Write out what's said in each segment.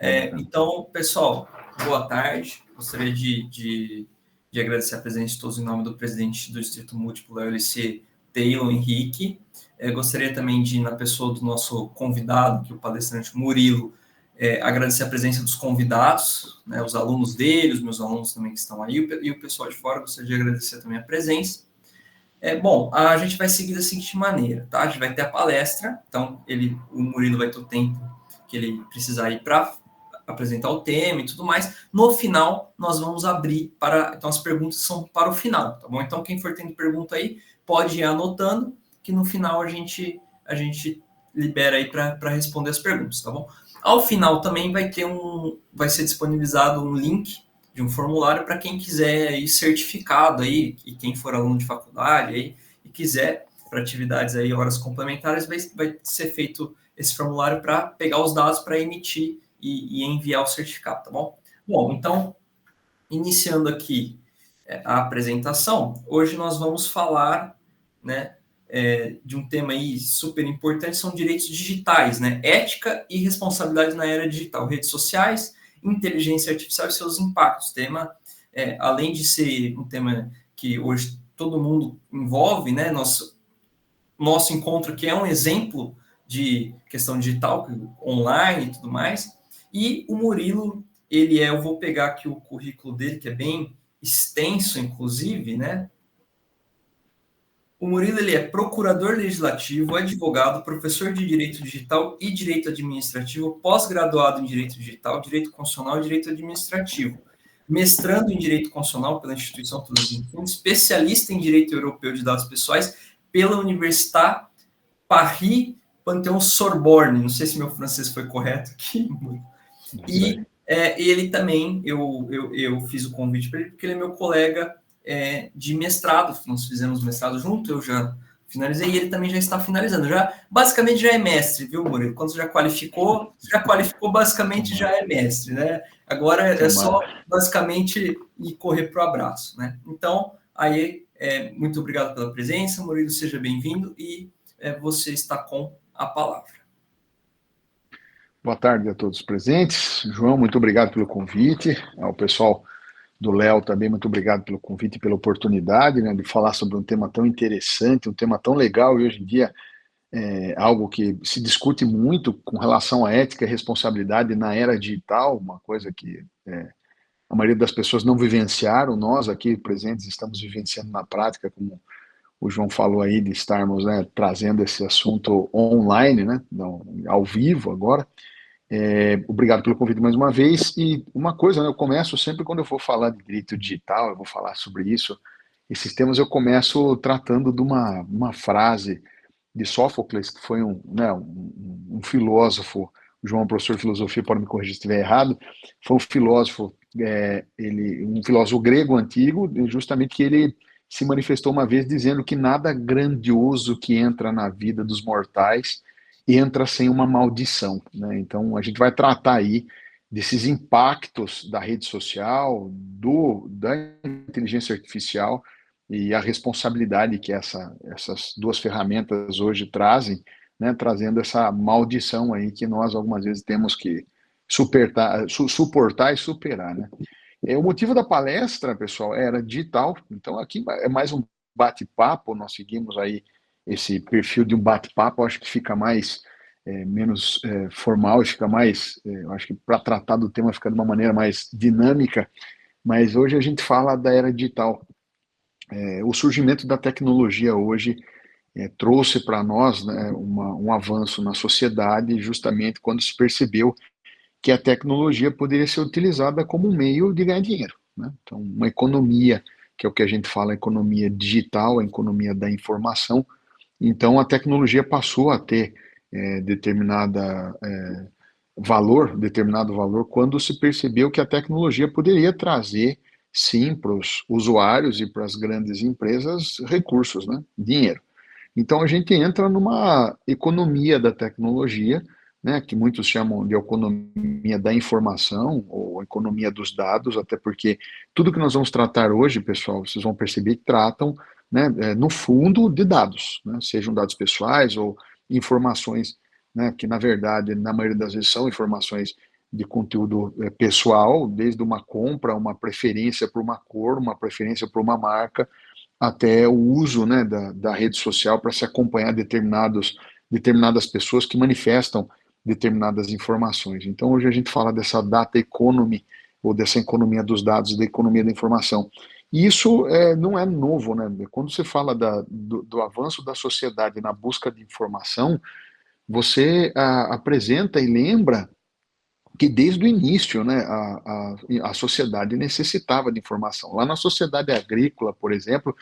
Então, pessoal, boa tarde. Gostaria de agradecer a presença de todos em nome do presidente do Distrito Múltiplo da ULC, Taylor Henrique. Gostaria também de, na pessoa do nosso convidado, que é o palestrante Murilo, agradecer a presença dos convidados, né, os alunos dele, os meus alunos também que estão aí, e o pessoal de fora. Gostaria de agradecer também a presença. Bom, a gente vai seguir da seguinte maneira, tá? A gente vai ter a palestra, então o Murilo vai ter o tempo que ele precisar ir para apresentar o tema e tudo mais. No final, nós vamos abrir para... Então, as perguntas são para o final, tá bom? Então, quem for tendo pergunta aí, pode ir anotando, que no final a gente libera aí para responder as perguntas, tá bom? Ao final também vai ser disponibilizado um link de um formulário para quem quiser ir certificado aí, e quem for aluno de faculdade aí, e quiser para atividades aí, horas complementares, vai ser feito esse formulário para pegar os dados para emitir e enviar o certificado, tá bom? Bom, então, iniciando aqui a apresentação, hoje nós vamos falar, né, de um tema aí super importante, são direitos digitais, né? Ética e responsabilidade na era digital, redes sociais, inteligência artificial e seus impactos. Tema, além de ser um tema que hoje todo mundo envolve, né? Nosso encontro aqui é um exemplo de questão digital, online e tudo mais. E o Murilo, eu vou pegar aqui o currículo dele, que é bem extenso, inclusive, né? O Murilo, ele é procurador legislativo, advogado, professor de Direito Digital e Direito Administrativo, pós-graduado em Direito Digital, Direito Constitucional e Direito Administrativo, mestrando em Direito Constitucional pela Instituição Toulouse, especialista em Direito Europeu de Dados Pessoais pela Universitat Paris Panthéon-Sorbonne, não sei se meu francês foi correto aqui, e ele também, eu fiz o convite para ele, porque ele é meu colega de mestrado, nós fizemos mestrado junto, eu já finalizei, e ele também já está finalizando, basicamente já é mestre, viu, Murilo? Quando você já qualificou, basicamente já é mestre, né? Agora é só, basicamente, ir correr para o abraço, né? Então, aí, muito obrigado pela presença, Murilo, seja bem-vindo, e você está com a palavra. Boa tarde a todos os presentes. João, muito obrigado pelo convite. Ao pessoal do Léo também, muito obrigado pelo convite e pela oportunidade, né, de falar sobre um tema tão interessante, um tema tão legal, e hoje em dia algo que se discute muito com relação à ética e responsabilidade na era digital, uma coisa que a maioria das pessoas não vivenciaram. Nós aqui presentes estamos vivenciando na prática, como o João falou aí, de estarmos, né, trazendo esse assunto online, né, ao vivo agora. Obrigado pelo convite mais uma vez. E uma coisa, né, eu começo sempre quando eu for falar de direito digital, eu vou falar sobre isso, esses temas eu começo tratando de uma frase de Sófocles, que foi um filósofo. O João é um professor de filosofia, pode me corrigir se estiver errado. Foi um filósofo, um filósofo grego antigo, justamente, que ele se manifestou uma vez dizendo que nada grandioso que entra na vida dos mortais entra sem uma maldição, né? Então a gente vai tratar aí desses impactos da rede social, da inteligência artificial e a responsabilidade que essas duas ferramentas hoje trazem, né, trazendo essa maldição aí que nós algumas vezes temos que suportar e superar, né? O motivo da palestra, pessoal, era digital. Então aqui é mais um bate-papo. Nós seguimos aí esse perfil de um bate-papo. Acho que fica menos formal, fica mais, acho que para tratar do tema fica de uma maneira mais dinâmica. Mas hoje a gente fala da era digital. O surgimento da tecnologia hoje trouxe para nós, né, um avanço na sociedade, justamente quando se percebeu que a tecnologia poderia ser utilizada como um meio de ganhar dinheiro, né? Então, uma economia, que é o que a gente fala, a economia digital, a economia da informação. Então, a tecnologia passou a ter determinado valor, quando se percebeu que a tecnologia poderia trazer, sim, para os usuários e para as grandes empresas, recursos, né? Dinheiro. Então a gente entra numa economia da tecnologia, né, que muitos chamam de economia da informação ou economia dos dados, até porque tudo que nós vamos tratar hoje, pessoal, vocês vão perceber que tratam, né, no fundo, de dados, né, sejam dados pessoais ou informações, né, que na verdade, na maioria das vezes, são informações de conteúdo pessoal, desde uma compra, uma preferência por uma cor, uma preferência por uma marca, até o uso, né, da rede social para se acompanhar determinadas pessoas que manifestam determinadas informações. Então, hoje a gente fala dessa data economy, ou dessa economia dos dados, da economia da informação. E isso não é novo, né? Quando você fala do avanço da sociedade na busca de informação, você apresenta e lembra que desde o início, né, a sociedade necessitava de informação. Lá na sociedade agrícola, por exemplo,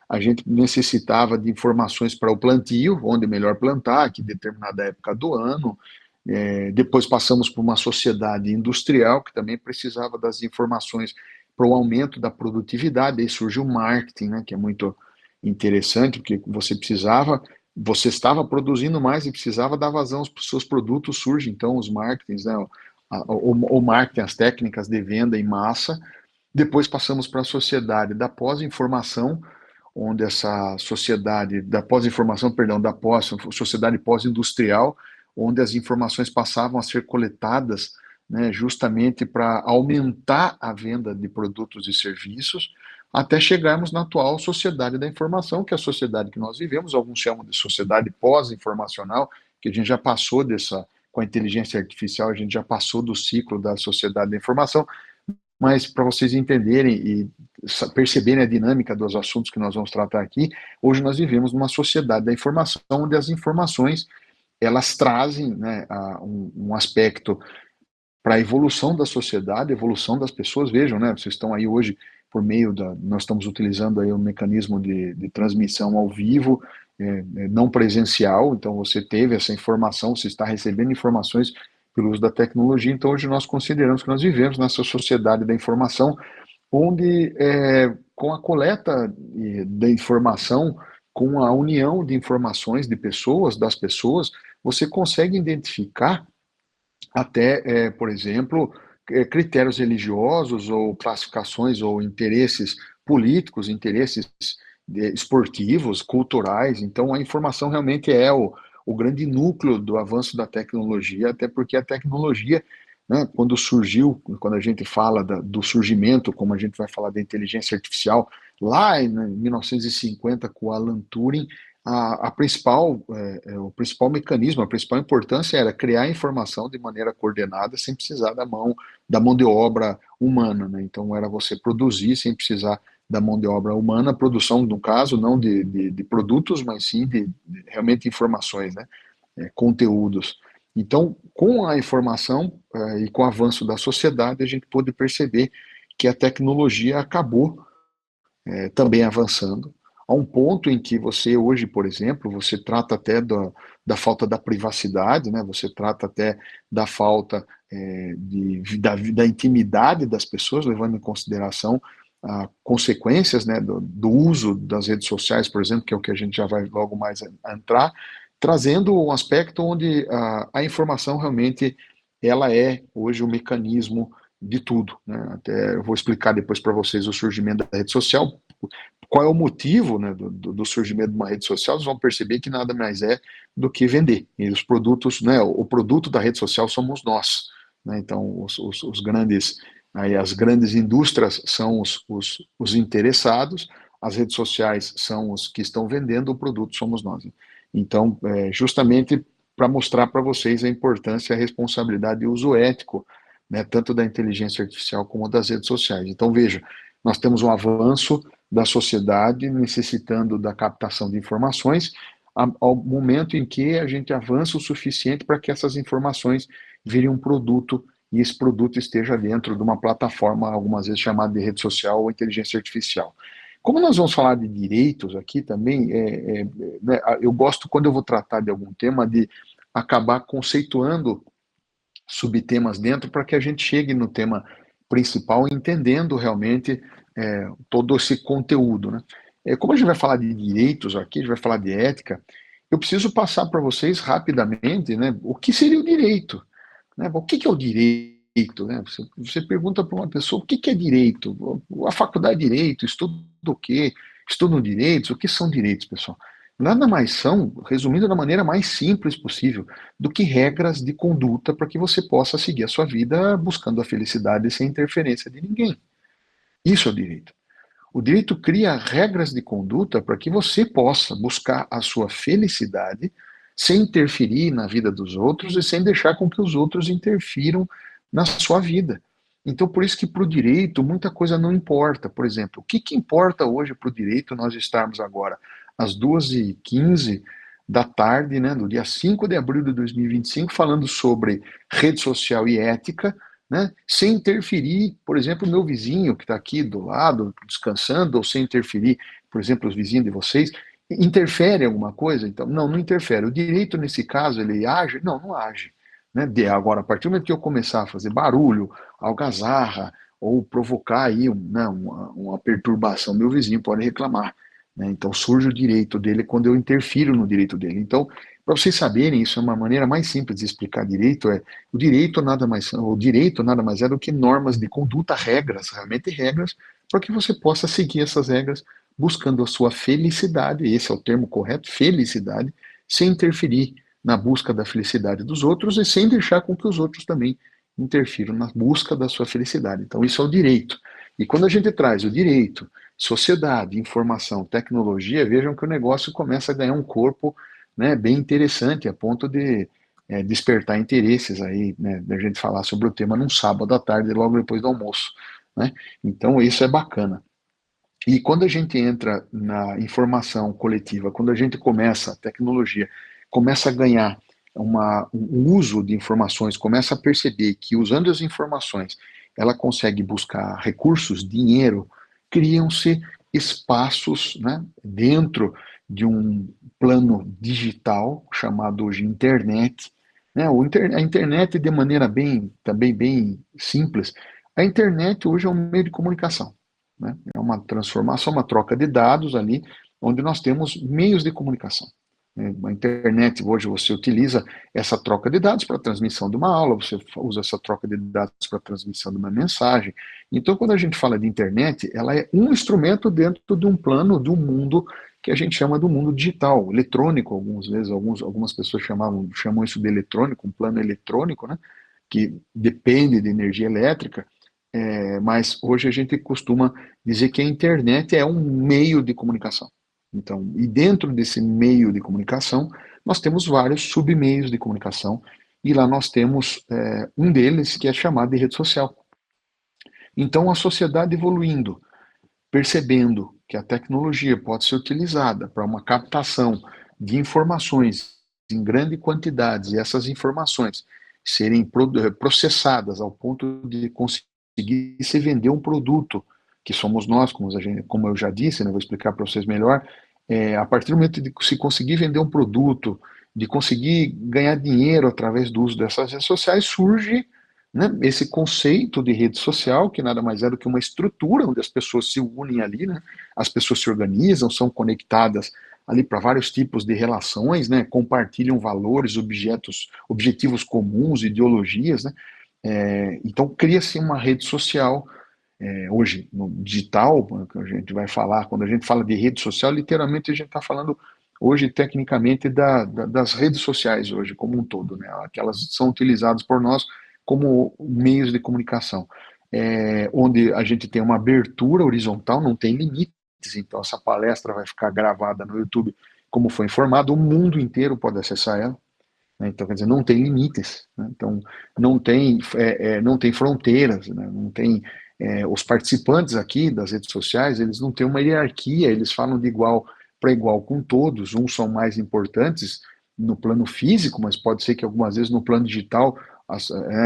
a gente necessitava de informações para o plantio, onde melhor plantar, que determinada época do ano. Depois passamos por uma sociedade industrial, que também precisava das informações para o aumento da produtividade. Aí surge o marketing, né, que é muito interessante, porque você estava produzindo mais e precisava dar vazão aos seus produtos, surge então os marketings, né, o marketing, as técnicas de venda em massa. Depois passamos para a sociedade da pós-informação, onde essa sociedade da pós-informação, perdão, sociedade pós-industrial, onde as informações passavam a ser coletadas, né, justamente para aumentar a venda de produtos e serviços, até chegarmos na atual sociedade da informação, que é a sociedade que nós vivemos, alguns chamam de sociedade pós-informacional, que a gente já passou com a inteligência artificial, a gente já passou do ciclo da sociedade da informação, mas para vocês entenderem e perceberem a dinâmica dos assuntos que nós vamos tratar aqui, hoje nós vivemos numa sociedade da informação, onde as informações, elas trazem, né, um aspecto para a evolução da sociedade, evolução das pessoas. Vejam, né, vocês estão aí hoje por meio nós estamos utilizando aí um mecanismo de transmissão ao vivo, não presencial, então você teve essa informação, você está recebendo informações pelo uso da tecnologia. Então hoje nós consideramos que nós vivemos nessa sociedade da informação, onde com a coleta da informação, com a união de informações de pessoas, das pessoas, você consegue identificar até, por exemplo, critérios religiosos ou classificações ou interesses políticos, interesses esportivos, culturais. Então, a informação realmente é o grande núcleo do avanço da tecnologia, até porque a tecnologia, né, quando surgiu, quando a gente fala do surgimento, como a gente vai falar da inteligência artificial, lá em 1950, com o Alan Turing, o principal mecanismo, a principal importância era criar informação de maneira coordenada, sem precisar da mão de obra humana, né? Então era você produzir sem precisar da mão de obra humana, produção, no caso, não de produtos, mas sim de realmente informações, né? Conteúdos. Então, com a informação e com o avanço da sociedade, a gente pôde perceber que a tecnologia acabou também avançando, a um ponto em que você hoje, por exemplo, você trata até da falta da privacidade, né? Você trata até da falta da intimidade das pessoas, levando em consideração consequências, né, do uso das redes sociais, por exemplo, que é o que a gente já vai logo mais entrar, trazendo um aspecto onde a informação realmente ela é hoje o mecanismo de tudo, né? Até eu vou explicar depois para vocês o surgimento da rede social, qual é o motivo, né, do surgimento de uma rede social. Vocês vão perceber que nada mais é do que vender. E os produtos, né, o produto da rede social somos nós, né? Então, os grandes, aí as grandes indústrias são os interessados, as redes sociais são os que estão vendendo, o produto somos nós. Então, justamente para mostrar para vocês a importância e a responsabilidade e o uso ético, né, tanto da inteligência artificial como das redes sociais. Então, veja, nós temos um avanço da sociedade necessitando da captação de informações ao momento em que a gente avança o suficiente para que essas informações virem um produto e esse produto esteja dentro de uma plataforma, algumas vezes chamada de rede social ou inteligência artificial. Como nós vamos falar de direitos aqui também, né, eu gosto, quando eu vou tratar de algum tema, de acabar conceituando subtemas dentro para que a gente chegue no tema principal entendendo realmente todo esse conteúdo, né? Como a gente vai falar de direitos aqui, a gente vai falar de ética, eu preciso passar para vocês rapidamente, né, o que seria o direito, né? O que é o direito, né? Você pergunta para uma pessoa o que é direito, a faculdade de direito, estuda o quê? Estudam direitos, o que são direitos, pessoal? nada mais são, resumindo da maneira mais simples possível, do que regras de conduta para que você possa seguir a sua vida buscando a felicidade sem interferência de ninguém. Isso é o direito. O direito cria regras de conduta para que você possa buscar a sua felicidade sem interferir na vida dos outros e sem deixar com que os outros interfiram na sua vida. Então, por isso que para o direito muita coisa não importa. Por exemplo, o que, que importa hoje para o direito nós estarmos agora às 2h15 da tarde, né, do dia 5 de abril de 2025, falando sobre rede social e ética, né, sem interferir, por exemplo, o meu vizinho que está aqui do lado, descansando, ou sem interferir, por exemplo, os vizinhos de vocês, interfere em alguma coisa? Então, não, não interfere. O direito, nesse caso, ele age? Não, não age. Né? Agora, a partir do momento que eu começar a fazer barulho, algazarra, ou provocar aí uma perturbação, meu vizinho pode reclamar. Né? Então, surge o direito dele quando eu interfiro no direito dele. Então, para vocês saberem, isso é uma maneira mais simples de explicar direito, o direito nada mais é do que normas de conduta, regras, realmente regras, para que você possa seguir essas regras buscando a sua felicidade, esse é o termo correto, felicidade, sem interferir na busca da felicidade dos outros e sem deixar com que os outros também interfiram na busca da sua felicidade. Então, isso é o direito. E quando a gente traz o direito, sociedade, informação, tecnologia, vejam que o negócio começa a ganhar um corpo, né, bem interessante, a ponto de despertar interesses aí, né, da gente falar sobre o tema num sábado à tarde, logo depois do almoço. Né? Então, isso é bacana. E quando a gente entra na informação coletiva, quando a gente começa, a tecnologia começa a ganhar um uso de informações, começa a perceber que usando as informações ela consegue buscar recursos, dinheiro, criam-se espaços, né, dentro de um plano digital chamado hoje internet. Né, a internet, de maneira também bem simples, a internet hoje é um meio de comunicação. Né? É uma transformação, uma troca de dados ali, onde nós temos meios de comunicação. A internet, hoje você utiliza essa troca de dados para a transmissão de uma aula, você usa essa troca de dados para a transmissão de uma mensagem. Então, quando a gente fala de internet, ela é um instrumento dentro de um plano, de um mundo que a gente chama do mundo digital, eletrônico, algumas pessoas chamam isso de eletrônico, um plano eletrônico, né, que depende de energia elétrica, mas hoje a gente costuma dizer que a internet é um meio de comunicação. Então, e dentro desse meio de comunicação, nós temos vários submeios de comunicação, e lá nós temos um deles que é chamado de rede social. Então, a sociedade evoluindo, percebendo que a tecnologia pode ser utilizada para uma captação de informações em grande quantidade, e essas informações serem processadas ao ponto de conseguir se vender um produto, que somos nós, como eu já disse, né, vou explicar para vocês melhor, a partir do momento de se conseguir vender um produto, de conseguir ganhar dinheiro através do uso dessas redes sociais, surge, né, esse conceito de rede social, que nada mais é do que uma estrutura onde as pessoas se unem ali, né, as pessoas se organizam, são conectadas ali para vários tipos de relações, né, compartilham valores, objetivos comuns, ideologias, né, então cria-se uma rede social, hoje no digital, que a gente vai falar, quando a gente fala de rede social, literalmente a gente está falando hoje tecnicamente das redes sociais hoje como um todo, né, que elas são utilizadas por nós como meios de comunicação, onde a gente tem uma abertura horizontal, não tem limites, então essa palestra vai ficar gravada no YouTube, como foi informado, o mundo inteiro pode acessar ela, né? Então, quer dizer, não tem limites, né? Então, não tem fronteiras, né? Não tem, os participantes aqui das redes sociais, eles não têm uma hierarquia, eles falam de igual para igual com todos, uns são mais importantes no plano físico, mas pode ser que algumas vezes no plano digital,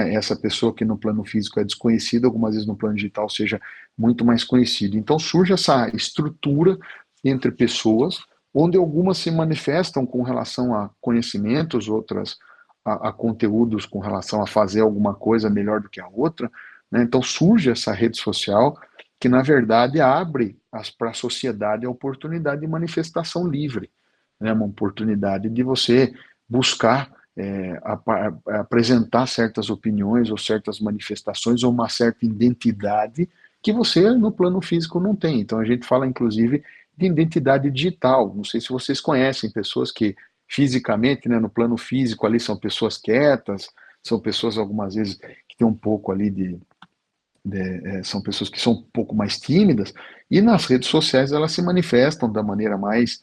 essa pessoa que no plano físico é desconhecida, algumas vezes no plano digital seja muito mais conhecida. Então surge essa estrutura entre pessoas, onde algumas se manifestam com relação a conhecimentos, outras a conteúdos com relação a fazer alguma coisa melhor do que a outra, né? Então surge essa rede social que, na verdade, abre para a sociedade a oportunidade de manifestação livre, né? Uma oportunidade de você buscar apresentar certas opiniões ou certas manifestações ou uma certa identidade que você, no plano físico, não tem. Então a gente fala, inclusive, de identidade digital. Não sei se vocês conhecem pessoas que fisicamente, né, no plano físico ali são pessoas quietas, são pessoas algumas vezes que têm um pouco ali são pessoas que são um pouco mais tímidas, e nas redes sociais elas se manifestam da maneira mais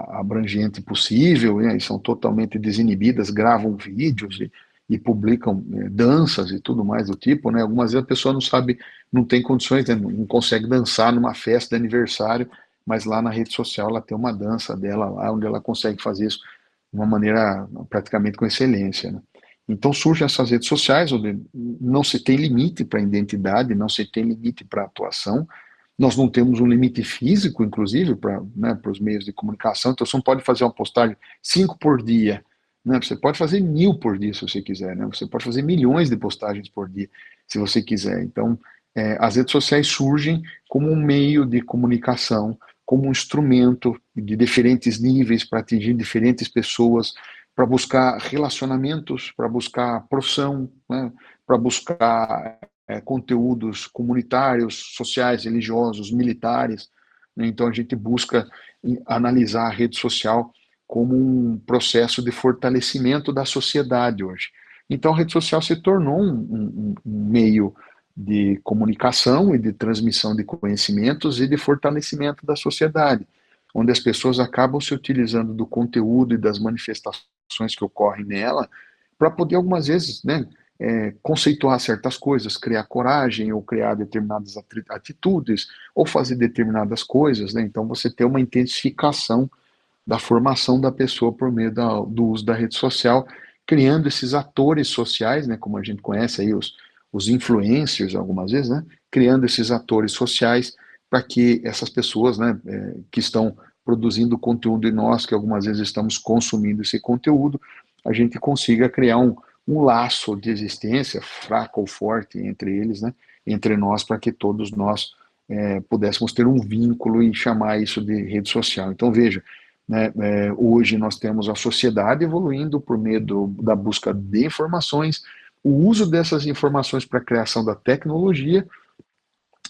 abrangente possível, né, e são totalmente desinibidas, gravam vídeos e publicam danças e tudo mais do tipo, né? Algumas vezes a pessoa não sabe, não tem condições, né, não consegue dançar numa festa de aniversário, mas lá na rede social ela tem uma dança dela lá, onde ela consegue fazer isso de uma maneira praticamente com excelência, né? Então surgem essas redes sociais, onde não se tem limite para a identidade, não se tem limite para a atuação, nós não temos um limite físico, inclusive, para, né, os meios de comunicação, então você não pode fazer uma postagem 5 por dia, né? Você pode fazer 1.000 por dia, se você quiser, né? Você pode fazer milhões de postagens por dia, se você quiser. Então, as redes sociais surgem como um meio de comunicação, como um instrumento de diferentes níveis para atingir diferentes pessoas, para buscar relacionamentos, para buscar profissão, né? Para buscar conteúdos comunitários, sociais, religiosos, militares, né? Então a gente busca analisar a rede social como um processo de fortalecimento da sociedade hoje. Então a rede social se tornou um meio de comunicação e de transmissão de conhecimentos e de fortalecimento da sociedade, onde as pessoas acabam se utilizando do conteúdo e das manifestações que ocorrem nela para poder algumas vezes, né, conceituar certas coisas, criar coragem ou criar determinadas atitudes ou fazer determinadas coisas, né? Então você tem uma intensificação da formação da pessoa por meio do uso da rede social, criando esses atores sociais, né, como a gente conhece aí os influencers algumas vezes, né, criando esses atores sociais para que essas pessoas, né, que estão produzindo conteúdo e nós que algumas vezes estamos consumindo esse conteúdo, a gente consiga criar um laço de existência, fraco ou forte, entre eles, né, entre nós, para que todos nós pudéssemos ter um vínculo e chamar isso de rede social. Então, veja, né, hoje nós temos a sociedade evoluindo por meio da busca de informações, o uso dessas informações para a criação da tecnologia,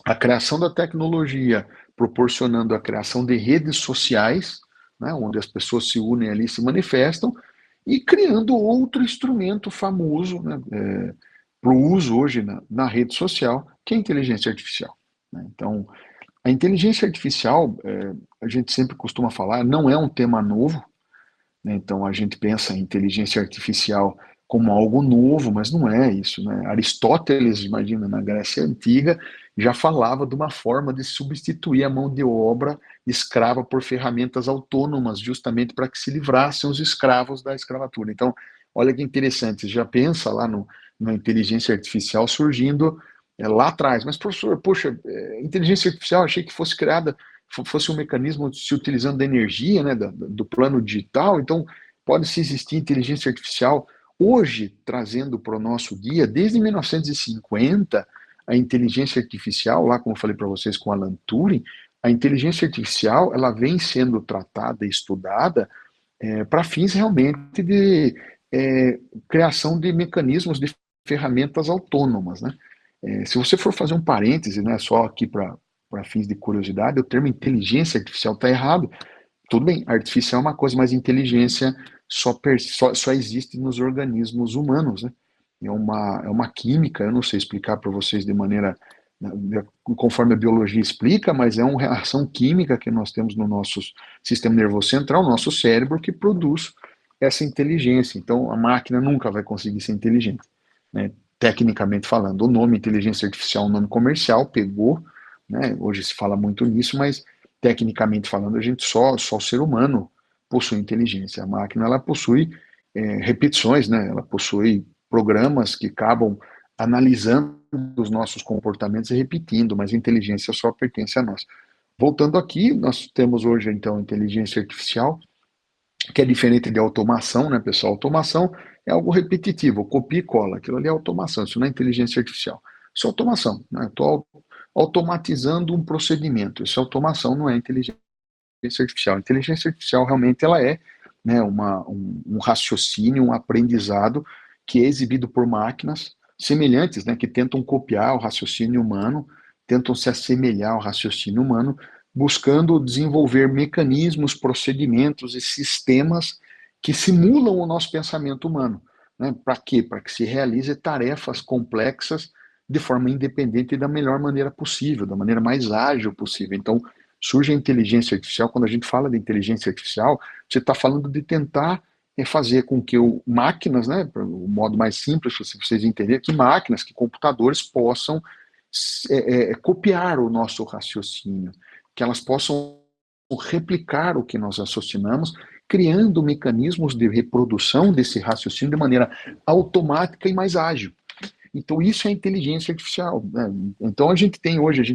a criação da tecnologia proporcionando a criação de redes sociais, né, onde as pessoas se unem ali, se manifestam, e criando outro instrumento famoso, né, para o uso hoje na rede social, que é a inteligência artificial, né? Então, a inteligência artificial, a gente sempre costuma falar, não é um tema novo, né? Então a gente pensa em inteligência artificial como algo novo, mas não é isso, né? Aristóteles, imagina, na Grécia Antiga, já falava de uma forma de substituir a mão de obra escrava por ferramentas autônomas, justamente para que se livrassem os escravos da escravatura. Então, olha que interessante, já pensa lá na inteligência artificial surgindo lá atrás. Mas, professor, poxa, inteligência artificial, achei que fosse criada, fosse um mecanismo se utilizando da energia, né, do plano digital, então pode-se existir inteligência artificial hoje, trazendo para o nosso dia, desde 1950, a inteligência artificial, lá como eu falei para vocês com Alan Turing, a inteligência artificial ela vem sendo tratada e estudada para fins realmente de criação de mecanismos de ferramentas autônomas, né? Se você for fazer um parêntese, né, só aqui para fins de curiosidade, o termo inteligência artificial está errado. Tudo bem, artificial é uma coisa, mas inteligência só existe nos organismos humanos, né? É uma química, eu não sei explicar para vocês de maneira conforme a biologia explica, mas é uma reação química que nós temos no nosso sistema nervoso central, nosso cérebro, que produz essa inteligência. Então, a máquina nunca vai conseguir ser inteligente, né? Tecnicamente falando. O nome inteligência artificial é um nome comercial, pegou, né? Hoje se fala muito nisso, mas tecnicamente falando, a gente só o ser humano possui inteligência. A máquina, ela possui repetições, né? Ela possui programas que acabam analisando os nossos comportamentos e repetindo, mas a inteligência só pertence a nós. Voltando aqui, nós temos hoje, então, inteligência artificial, que é diferente de automação, né, pessoal? Automação é algo repetitivo, copia e cola. Aquilo ali é automação, isso não é inteligência artificial. Isso é automação, né? Estou automatizando um procedimento. Isso é automação, não é inteligência artificial. A inteligência artificial realmente ela é, né, um raciocínio, um aprendizado que é exibido por máquinas semelhantes, né, que tentam copiar o raciocínio humano, tentam se assemelhar ao raciocínio humano buscando desenvolver mecanismos, procedimentos e sistemas que simulam o nosso pensamento humano. Né? Para quê? Para que se realize tarefas complexas de forma independente e da melhor maneira possível, da maneira mais ágil possível. Então, surge a inteligência artificial. Quando a gente fala de inteligência artificial, você está falando de tentar fazer com que máquinas, né, o modo mais simples, se vocês entenderem, que máquinas, que computadores possam copiar o nosso raciocínio, que elas possam replicar o que nós raciocinamos, criando mecanismos de reprodução desse raciocínio de maneira automática e mais ágil. Então, isso é inteligência artificial. Né? Então, a gente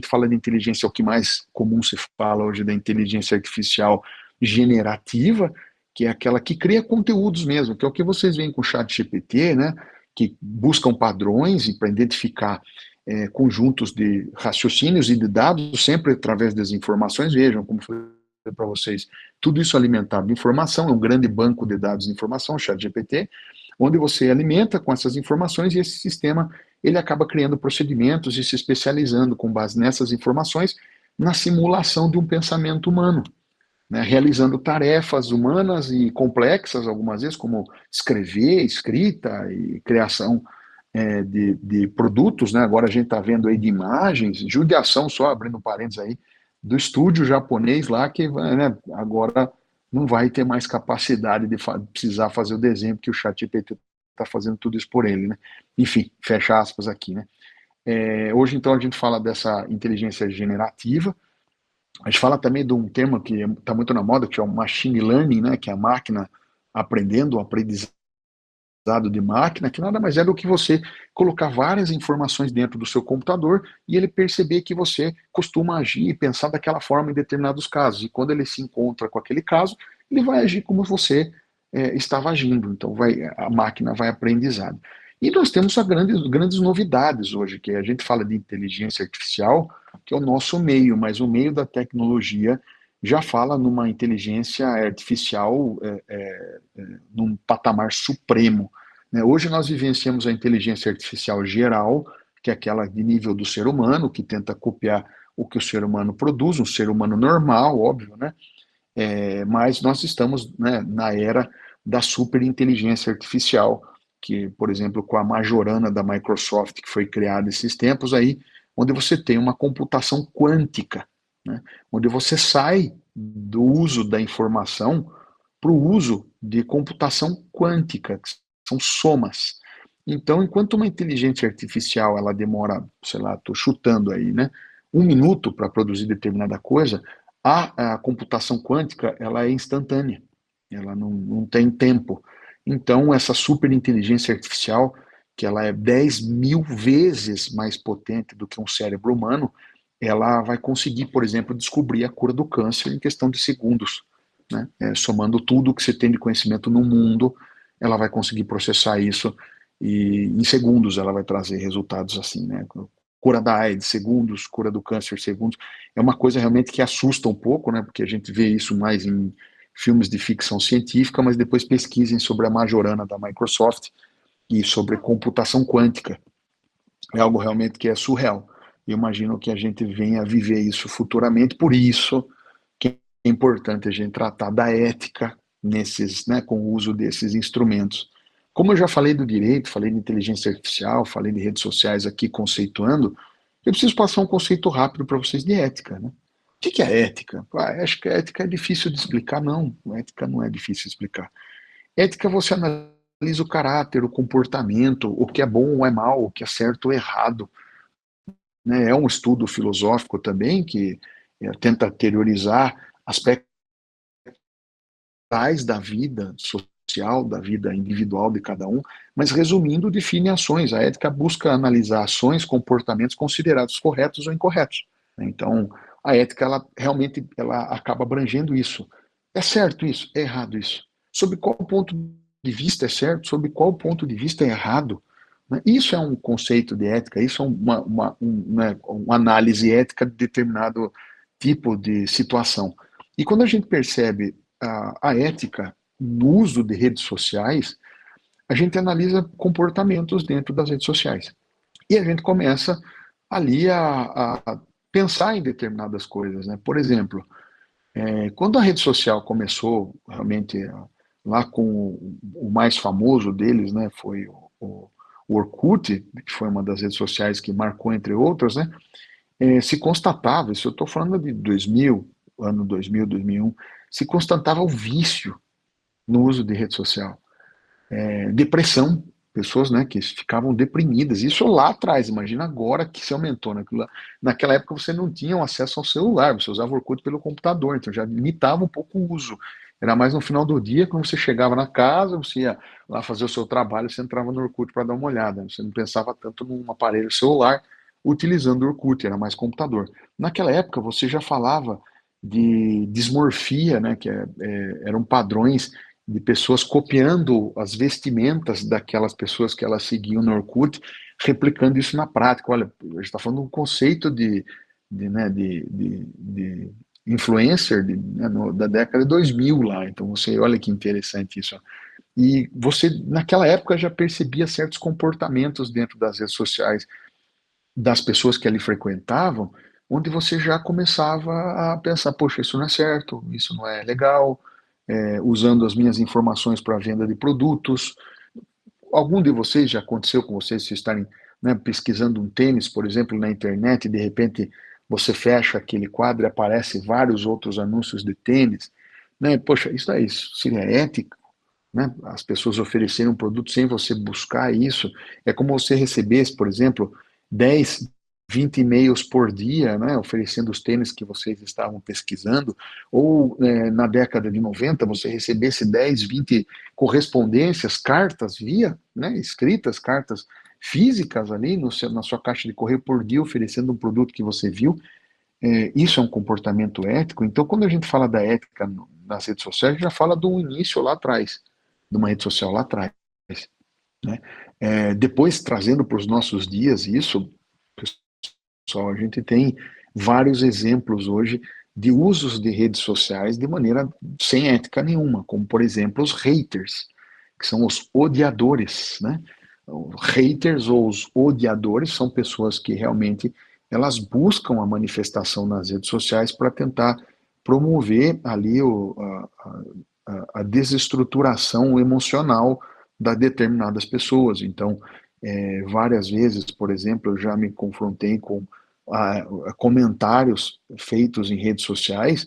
fala de inteligência, é o que mais comum se fala hoje da inteligência artificial generativa, que é aquela que cria conteúdos mesmo, que é o que vocês veem com o ChatGPT, né? Que buscam padrões e para identificar conjuntos de raciocínios e de dados, sempre através das informações. Vejam, como foi para vocês, tudo isso alimentado de informação, é um grande banco de dados de informação, o ChatGPT, onde você alimenta com essas informações e esse sistema ele acaba criando procedimentos e se especializando com base nessas informações na simulação de um pensamento humano, né, realizando tarefas humanas e complexas algumas vezes, como escrever, escrita e criação de produtos, né? Agora a gente está vendo aí de imagens, judiação, só abrindo parênteses aí, do estúdio japonês lá, que né, agora não vai ter mais capacidade de precisar fazer o desenho, porque o ChatGPT está fazendo tudo isso por ele, né? Enfim, fecha aspas aqui, né? Hoje, então, a gente fala dessa inteligência generativa. A gente fala também de um termo que está muito na moda, que é o machine learning, né? Que é a máquina aprendendo, o aprendizado de máquina, que nada mais é do que você colocar várias informações dentro do seu computador e ele perceber que você costuma agir e pensar daquela forma em determinados casos. E quando ele se encontra com aquele caso, ele vai agir como você estava agindo. Então a máquina vai aprendizado. E nós temos grandes novidades hoje, que a gente fala de inteligência artificial, que é o nosso meio, mas o meio da tecnologia já fala numa inteligência artificial num patamar supremo. Né? Hoje nós vivenciamos a inteligência artificial geral, que é aquela de nível do ser humano, que tenta copiar o que o ser humano produz, um ser humano normal, óbvio, né? Mas nós estamos, né, na era da superinteligência artificial, que, por exemplo, com a Majorana da Microsoft, que foi criada esses tempos aí, onde você tem uma computação quântica, né, onde você sai do uso da informação para o uso de computação quântica, que são somas. Então, enquanto uma inteligência artificial ela demora, sei lá, estou chutando aí, né, 1 minuto para produzir determinada coisa, a computação quântica ela é instantânea, ela não tem tempo. Então, essa superinteligência artificial, que ela é 10 mil vezes mais potente do que um cérebro humano, ela vai conseguir, por exemplo, descobrir a cura do câncer em questão de segundos. Né? Somando tudo que você tem de conhecimento no mundo, ela vai conseguir processar isso e em segundos ela vai trazer resultados assim, né? Cura da AIDS, segundos, cura do câncer, segundos. É uma coisa realmente que assusta um pouco, né? Porque a gente vê isso mais em filmes de ficção científica, mas depois pesquisem sobre a Majorana da Microsoft e sobre computação quântica. É algo realmente que é surreal. Eu imagino que a gente venha a viver isso futuramente, por isso que é importante a gente tratar da ética nesses, né, com o uso desses instrumentos. Como eu já falei do direito, falei de inteligência artificial, falei de redes sociais aqui conceituando, eu preciso passar um conceito rápido para vocês de ética, né? O que é ética? Acho que a ética é difícil de explicar, não. A ética não é difícil de explicar. Ética você analisa o caráter, o comportamento, o que é bom ou é mal, o que é certo ou errado. Né? É um estudo filosófico também que tenta teorizar aspectos da vida social, da vida individual de cada um, mas resumindo, define ações. A ética busca analisar ações, comportamentos considerados corretos ou incorretos. Então, a ética, ela realmente ela acaba abrangendo isso. É certo isso? É errado isso? Sob qual ponto de vista é certo? Sob qual ponto de vista é errado? Isso é um conceito de ética, isso é uma análise ética de determinado tipo de situação. E quando a gente percebe a ética no uso de redes sociais, a gente analisa comportamentos dentro das redes sociais. E a gente começa ali a pensar em determinadas coisas, né? Por exemplo, quando a rede social começou, realmente, lá com o mais famoso deles, né, foi o Orkut, que foi uma das redes sociais que marcou, entre outras, né, se constatava, isso eu estou falando de 2000, ano 2000, 2001, se constatava o vício no uso de rede social. Depressão, pessoas, né, que ficavam deprimidas. Isso lá atrás, imagina agora que se aumentou. Naquela época você não tinha acesso ao celular, você usava o Orkut pelo computador, então já limitava um pouco o uso. Era mais no final do dia, quando você chegava na casa, você ia lá fazer o seu trabalho, você entrava no Orkut para dar uma olhada. Você não pensava tanto num aparelho celular utilizando o Orkut, era mais computador. Naquela época você já falava de dismorfia, né, que eram padrões de pessoas copiando as vestimentas daquelas pessoas que elas seguiam no Orkut, replicando isso na prática. Olha, a gente está falando de um conceito de influencer da década de 2000 lá. Então, você olha que interessante isso. E você, naquela época, já percebia certos comportamentos dentro das redes sociais das pessoas que ali frequentavam, onde você já começava a pensar, poxa, isso não é certo, isso não é legal, usando as minhas informações para venda de produtos. Algum de vocês já aconteceu com vocês se estarem, né, pesquisando um tênis, por exemplo, na internet, e de repente você fecha aquele quadro e aparece vários outros anúncios de tênis, né? Poxa, isso seria ético, né? As pessoas oferecerem um produto sem você buscar isso. É como você recebesse, por exemplo, 10, 20 e-mails por dia, né, oferecendo os tênis que vocês estavam pesquisando, ou na década de 90 você recebesse 10, 20 correspondências, cartas via, né, escritas, cartas físicas ali na sua caixa de correio por dia, oferecendo um produto que você viu. Isso é um comportamento ético. Então, quando a gente fala da ética nas redes sociais, a gente já fala do início lá atrás, de uma rede social lá atrás, né? Depois, trazendo para os nossos dias isso, pessoal, a gente tem vários exemplos hoje de usos de redes sociais de maneira sem ética nenhuma, como, por exemplo, os haters, que são os odiadores, né? Os haters ou os odiadores são pessoas que realmente elas buscam a manifestação nas redes sociais para tentar promover ali a desestruturação emocional de determinadas pessoas. Então, várias vezes, por exemplo, eu já me confrontei com comentários feitos em redes sociais,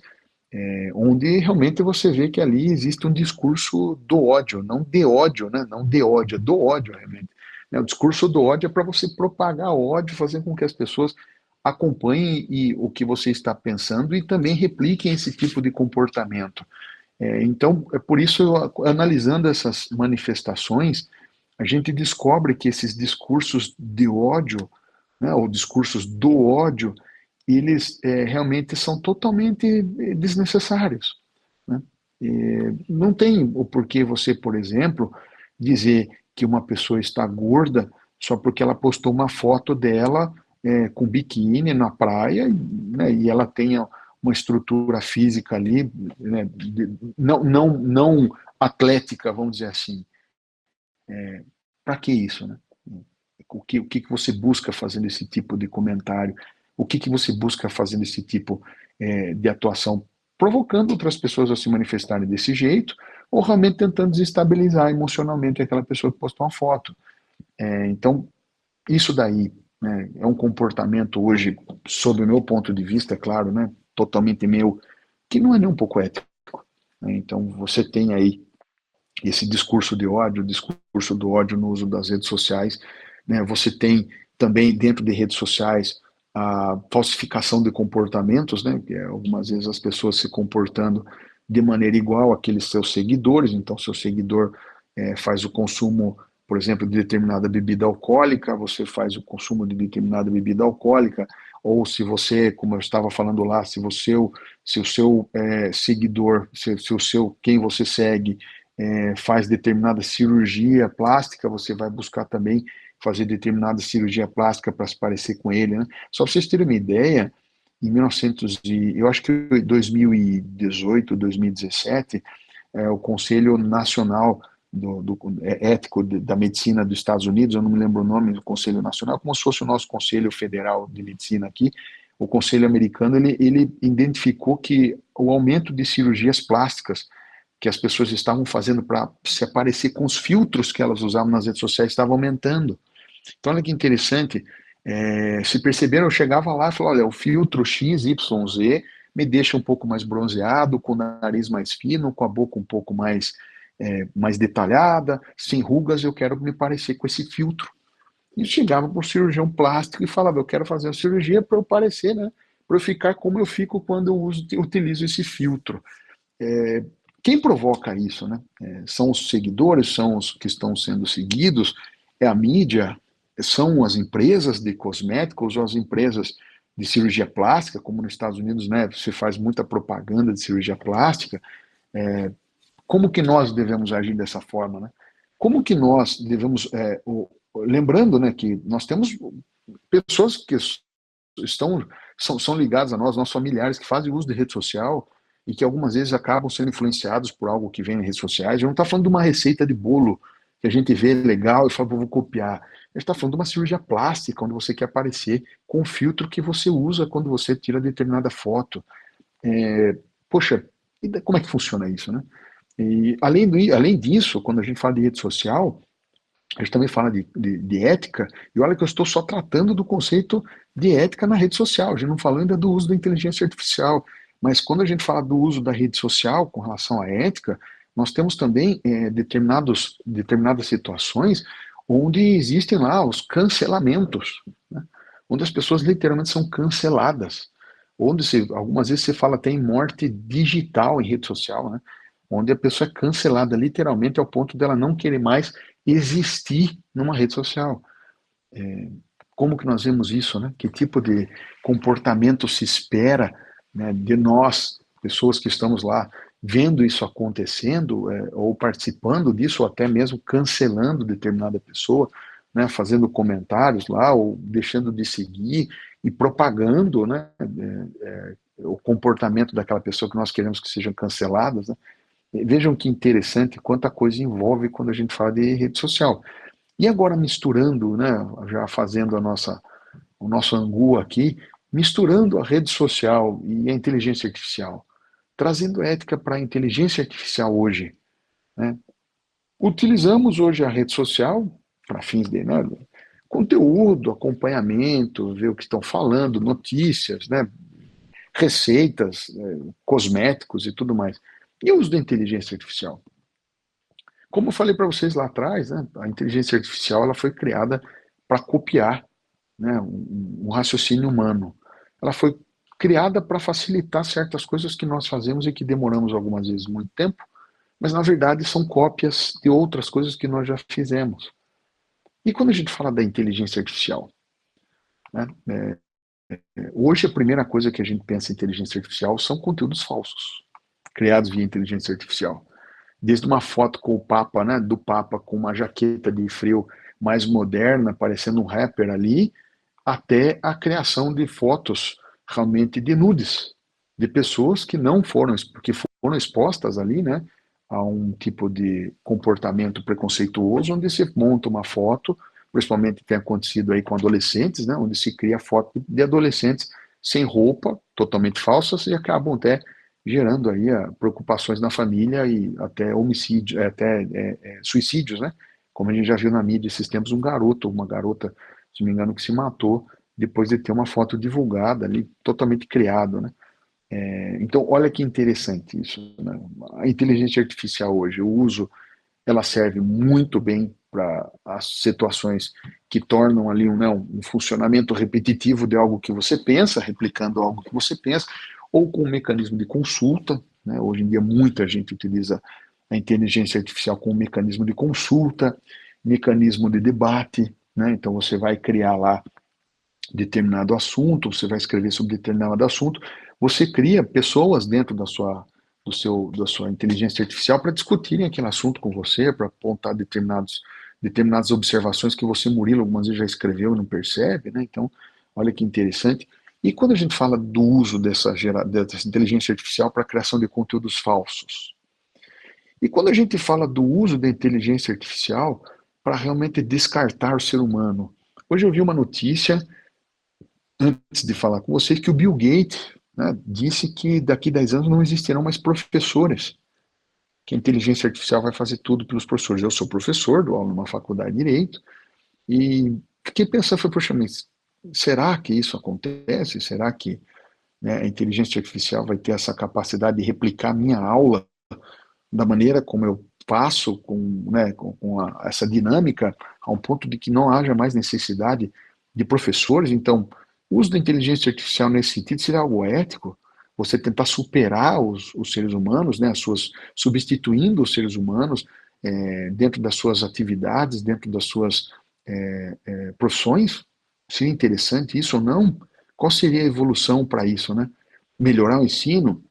onde realmente você vê que ali existe um discurso do ódio, não de ódio, né? Não de ódio, é do ódio realmente. O discurso do ódio é para você propagar ódio, fazer com que as pessoas acompanhem o que você está pensando e também repliquem esse tipo de comportamento. Então, é por isso, analisando essas manifestações, a gente descobre que esses discursos de ódio, né, ou discursos do ódio, eles realmente são totalmente desnecessários, né? Não tem o porquê você, por exemplo, dizer que uma pessoa está gorda só porque ela postou uma foto dela com biquíni na praia, né, e ela tenha uma estrutura física ali, né, não atlética, vamos dizer assim. Para que isso, né? O que você busca fazendo esse tipo de comentário? O que você busca fazendo esse tipo de atuação? Provocando outras pessoas a se manifestarem desse jeito, ou realmente tentando desestabilizar emocionalmente aquela pessoa que postou uma foto. Então, isso daí, né, é um comportamento hoje, sob o meu ponto de vista, é claro, né, totalmente meu, que não é nem um pouco ético, né? Então, você tem aí esse discurso de ódio, o discurso do ódio no uso das redes sociais, né? Você tem também dentro de redes sociais a falsificação de comportamentos, né? Que é algumas vezes as pessoas se comportando de maneira igual àqueles seus seguidores, então seu seguidor faz o consumo, por exemplo, de determinada bebida alcoólica, você faz o consumo de determinada bebida alcoólica, ou se você, como eu estava falando lá, se o seu seguidor, se o seu, quem você segue, faz determinada cirurgia plástica, você vai buscar também fazer determinada cirurgia plástica para se parecer com ele, né? Só para vocês terem uma ideia, em 1900 eu acho que 2018, 2017, o Conselho Nacional Ético da Medicina dos Estados Unidos, eu não me lembro o nome do Conselho Nacional, como se fosse o nosso Conselho Federal de Medicina aqui, o Conselho Americano, ele identificou que o aumento de cirurgias plásticas que as pessoas estavam fazendo para se aparecer com os filtros que elas usavam nas redes sociais estava aumentando. Então, olha que interessante, se perceberam, eu chegava lá e falava, olha, o filtro XYZ me deixa um pouco mais bronzeado, com o nariz mais fino, com a boca um pouco mais detalhada, sem rugas, eu quero me parecer com esse filtro. E chegava para o cirurgião plástico e falava, eu quero fazer a cirurgia para eu parecer, né, para eu ficar como eu fico quando eu utilizo esse filtro. Quem provoca isso, né? São os seguidores, são os que estão sendo seguidos, é a mídia, são as empresas de cosméticos ou as empresas de cirurgia plástica, como nos Estados Unidos, né, você faz muita propaganda de cirurgia plástica. Como que nós devemos agir dessa forma, né? Como que nós devemos, lembrando, né, que nós temos pessoas que são ligadas a nós, nossos familiares que fazem uso de rede social e que algumas vezes acabam sendo influenciados por algo que vem nas redes sociais. Eu não estou falando de uma receita de bolo que a gente vê legal e fala, vou copiar. A gente está falando de uma cirurgia plástica, onde você quer aparecer com o filtro que você usa quando você tira determinada foto. Poxa, como é que funciona isso, né? E além disso, quando a gente fala de rede social, a gente também fala de ética, e olha que eu estou só tratando do conceito de ética na rede social, a gente não falou ainda do uso da inteligência artificial, mas quando a gente fala do uso da rede social com relação à ética, nós temos também determinadas situações onde existem lá os cancelamentos, né? Onde as pessoas literalmente são canceladas, onde algumas vezes você fala até em morte digital em rede social, né? Onde a pessoa é cancelada literalmente ao ponto dela não querer mais existir numa rede social. Como que nós vemos isso, né? Que tipo de comportamento se espera, né, de nós, pessoas que estamos lá vendo isso acontecendo, ou participando disso, ou até mesmo cancelando determinada pessoa, né, fazendo comentários lá, ou deixando de seguir e propagando, né, o comportamento daquela pessoa que nós queremos que sejam canceladas, né? Vejam que interessante quanta coisa envolve quando a gente fala de rede social. E agora misturando, né, já fazendo o nosso angu aqui, misturando a rede social e a inteligência artificial, trazendo ética para a inteligência artificial hoje, né? Utilizamos hoje a rede social para fins de, né, conteúdo, acompanhamento, ver o que estão falando, notícias, né, receitas, cosméticos e tudo mais. E o uso da inteligência artificial? Como eu falei para vocês lá atrás, né, a inteligência artificial ela foi criada para copiar, né, um raciocínio humano. Ela foi criada para facilitar certas coisas que nós fazemos e que demoramos algumas vezes muito tempo, mas na verdade são cópias de outras coisas que nós já fizemos. E quando a gente fala da inteligência artificial, né, hoje a primeira coisa que a gente pensa em inteligência artificial são conteúdos falsos, criados via inteligência artificial. Desde uma foto com o Papa, né, do Papa com uma jaqueta de frio mais moderna, parecendo um rapper ali, até a criação de fotos realmente de nudes, de pessoas que não foram, que foram expostas ali, né, a um tipo de comportamento preconceituoso, onde se monta uma foto, principalmente tem acontecido aí com adolescentes, né, onde se cria foto de adolescentes sem roupa, totalmente falsas, e acabam até gerando aí preocupações na família e até homicídio, suicídios, né? Como a gente já viu na mídia esses tempos, uma garota, se não me engano, que se matou depois de ter uma foto divulgada ali, totalmente criado, né? Então, olha que interessante isso, né? A inteligência artificial hoje, o uso, ela serve muito bem para as situações que tornam ali um funcionamento repetitivo de algo que você pensa, replicando algo que você pensa, ou com um mecanismo de consulta, né? Hoje em dia muita gente utiliza a inteligência artificial como mecanismo de consulta, mecanismo de debate, né? Então você vai criar lá determinado assunto, você vai escrever sobre determinado assunto, você cria pessoas dentro da sua inteligência artificial para discutirem aquele assunto com você, para apontar determinadas observações que você, Murilo, algumas vezes já escreveu e não percebe, né? Então, olha que interessante. E quando a gente fala do uso dessa inteligência artificial para a criação de conteúdos falsos? E quando a gente fala do uso da inteligência artificial para realmente descartar o ser humano? Hoje eu vi uma notícia antes de falar com vocês, que o Bill Gates, né, disse que daqui a 10 anos não existirão mais professores, que a inteligência artificial vai fazer tudo pelos professores. Eu sou professor, dou aula numa faculdade de Direito, e fiquei pensando, foi, poxa, mas será que isso acontece? Será que, né, a inteligência artificial vai ter essa capacidade de replicar minha aula da maneira como eu faço, né, essa dinâmica, a um ponto de que não haja mais necessidade de professores? Então, o uso da inteligência artificial nesse sentido seria algo ético? Você tentar superar os seres humanos, né, substituindo os seres humanos dentro das suas atividades, dentro das suas profissões? Seria interessante isso ou não? Qual seria a evolução para isso, né? Melhorar o ensino,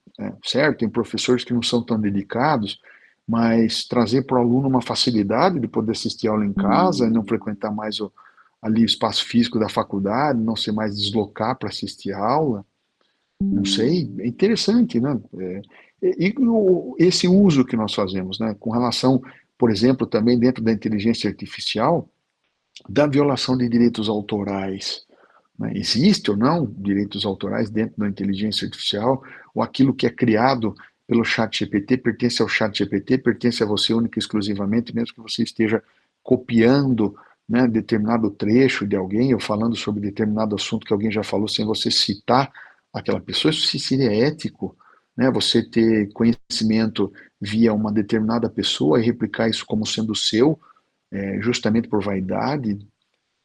certo? Tem professores que não são tão dedicados, mas trazer para o aluno uma facilidade de poder assistir a aula em casa e não frequentar mais ali o espaço físico da faculdade, não ser mais deslocar para assistir a aula, não sei, é interessante, né? Esse uso que nós fazemos, né, com relação, por exemplo, também dentro da inteligência artificial, da violação de direitos autorais, né? Existe ou não direitos autorais dentro da inteligência artificial, ou aquilo que é criado pelo chat GPT pertence ao chat GPT, pertence a você única e exclusivamente, mesmo que você esteja copiando, né, determinado trecho de alguém, ou falando sobre determinado assunto que alguém já falou, sem você citar aquela pessoa. Isso seria ético, né? Você ter conhecimento via uma determinada pessoa e replicar isso como sendo seu, justamente por vaidade.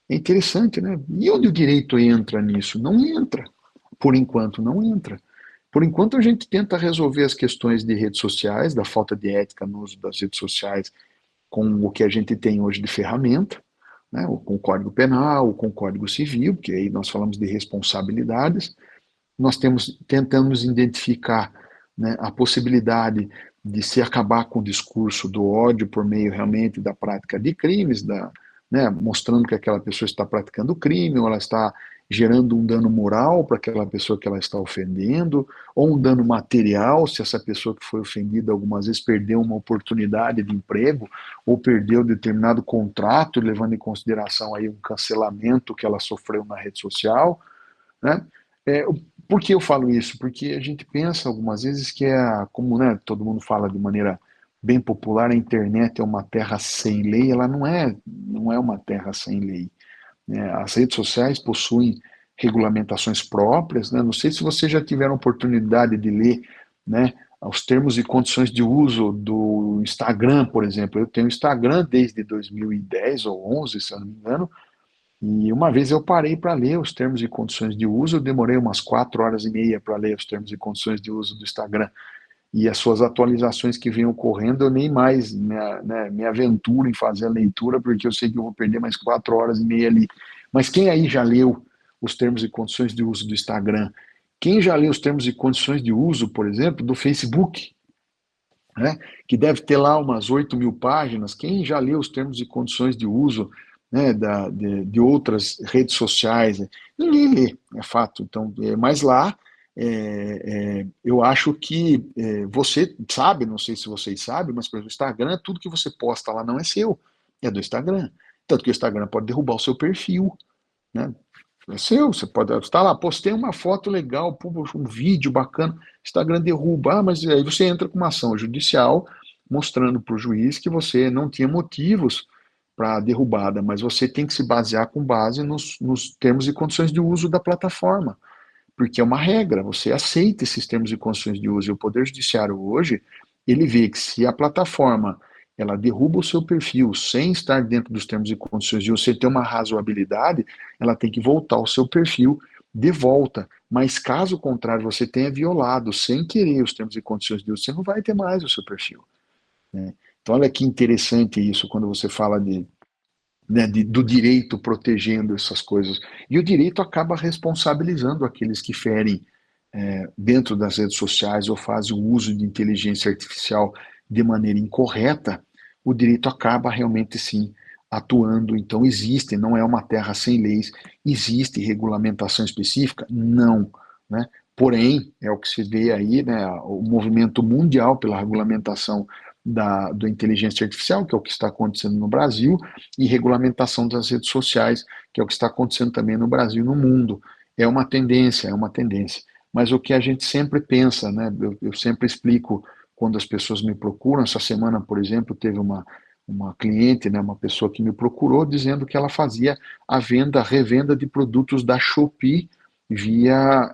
É interessante, né? E onde o direito entra nisso? Não entra. Por enquanto, não entra. Por enquanto, a gente tenta resolver as questões de redes sociais, da falta de ética no uso das redes sociais, com o que a gente tem hoje de ferramenta, né? Com o Código Penal, com o Código Civil, que aí nós falamos de responsabilidades. Nós tentamos identificar, né, a possibilidade de se acabar com o discurso do ódio por meio realmente da prática de crimes, né, mostrando que aquela pessoa está praticando crime, ou ela está gerando um dano moral para aquela pessoa que ela está ofendendo, ou um dano material, se essa pessoa que foi ofendida algumas vezes perdeu uma oportunidade de emprego, ou perdeu determinado contrato, levando em consideração aí um cancelamento que ela sofreu na rede social, né? É, por que eu falo isso? Porque a gente pensa algumas vezes que como, né, todo mundo fala de maneira bem popular, a internet é uma terra sem lei. Ela não é uma terra sem lei, né? As redes sociais possuem regulamentações próprias, né? Não sei se vocês já tiveram oportunidade de ler, né, os termos e condições de uso do Instagram, por exemplo. Eu tenho Instagram desde 2010 ou 11, se eu não me engano, e uma vez eu parei para ler os termos e condições de uso, eu demorei umas 4 horas e meia para ler os termos e condições de uso do Instagram. E as suas atualizações que vêm ocorrendo, eu nem mais me aventuro em fazer a leitura, porque eu sei que eu vou perder mais 4 horas e meia ali. Mas quem aí já leu os termos e condições de uso do Instagram? Quem já leu os termos e condições de uso, por exemplo, do Facebook? Né, que deve ter lá umas 8.000 páginas. Quem já leu os termos e condições de uso, né, de outras redes sociais? Né? Ninguém lê, é fato. Então, mas lá, eu acho que você sabe, não sei se vocês sabem, mas, por exemplo, o Instagram, tudo que você posta lá não é seu, é do Instagram. Tanto que o Instagram pode derrubar o seu perfil, né? É seu, você pode estar lá, postei uma foto legal, um vídeo bacana, Instagram derruba, mas aí você entra com uma ação judicial mostrando para o juiz que você não tinha motivos para a derrubada, mas você tem que se basear com base nos termos e condições de uso da plataforma, porque é uma regra, você aceita esses termos e condições de uso, e o Poder Judiciário hoje, ele vê que se a plataforma ela derruba o seu perfil sem estar dentro dos termos e condições de uso, você ter uma razoabilidade, ela tem que voltar ao seu perfil de volta. Mas caso contrário, você tenha violado sem querer os termos e condições de uso, você não vai ter mais o seu perfil, né? Então, olha que interessante isso quando você fala do direito protegendo essas coisas. E o direito acaba responsabilizando aqueles que ferem dentro das redes sociais ou fazem o uso de inteligência artificial de maneira incorreta. O direito acaba realmente sim atuando. Então existe, não é uma terra sem leis, existe regulamentação específica? Não, né? Porém, é o que se vê aí, né, o movimento mundial pela regulamentação da inteligência artificial, que é o que está acontecendo no Brasil, e regulamentação das redes sociais, que é o que está acontecendo também no Brasil e no mundo. É uma tendência, é uma tendência. Mas o que a gente sempre pensa, né? Eu sempre explico quando as pessoas me procuram. Essa semana, por exemplo, teve uma cliente, né, uma pessoa que me procurou dizendo que ela fazia a venda, a revenda de produtos da Shopee via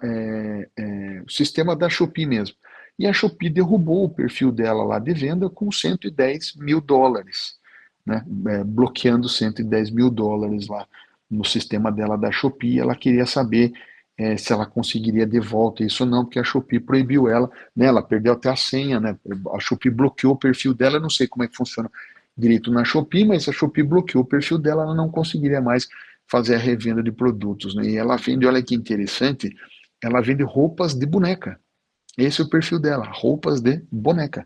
o sistema da Shopee mesmo. E a Shopee derrubou o perfil dela lá de venda com US$ 110 mil, né, bloqueando US$ 110 mil lá no sistema dela da Shopee. Ela queria saber se ela conseguiria de volta isso ou não, porque a Shopee proibiu ela, né, ela perdeu até a senha, né, a Shopee bloqueou o perfil dela. Eu não sei como é que funciona direito na Shopee, mas a Shopee bloqueou o perfil dela, ela não conseguiria mais fazer a revenda de produtos, né? E ela vende, olha que interessante, ela vende roupas de boneca. Esse é o perfil dela, roupas de boneca.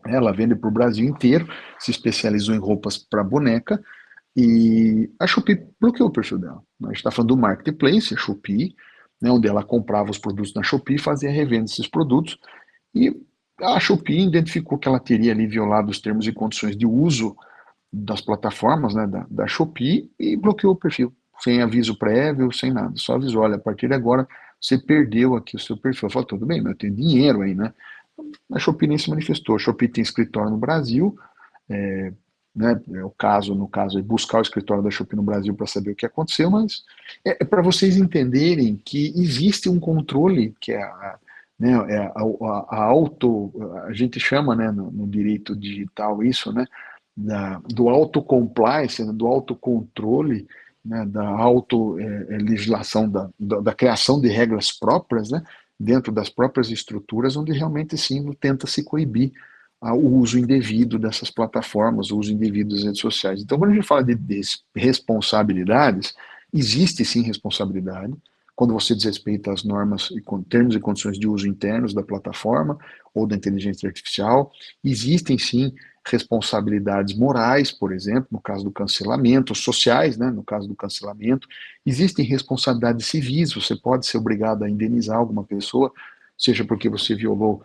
Ela vende para o Brasil inteiro, se especializou em roupas para boneca, e a Shopee bloqueou o perfil dela. A gente está falando do marketplace, a Shopee, né, onde ela comprava os produtos na Shopee e fazia revenda desses produtos, e a Shopee identificou que ela teria ali violado os termos e condições de uso das plataformas, né, da Shopee, e bloqueou o perfil, sem aviso prévio, sem nada. Só avisou, olha, a partir de agora você perdeu aqui o seu perfil. Eu falo, tudo bem, mas eu tenho dinheiro aí, né? A Shopee nem se manifestou. A Shopee tem escritório no Brasil, né, no caso, é buscar o escritório da Shopee no Brasil para saber o que aconteceu, mas para vocês entenderem que existe um controle, que é né, a gente chama, né, no direito digital isso, né, do autocompliance, né, do autocontrole, né, da auto-legislação, da criação de regras próprias, né, dentro das próprias estruturas, onde realmente sim tenta se coibir o uso indevido dessas plataformas, o uso indevido das redes sociais. Então, quando a gente fala de responsabilidades, existe sim responsabilidade, quando você desrespeita as normas e termos e condições de uso internos da plataforma ou da inteligência artificial. Existem sim responsabilidades morais, por exemplo, no caso do cancelamento, sociais, né, no caso do cancelamento. Existem responsabilidades civis, você pode ser obrigado a indenizar alguma pessoa, seja porque você violou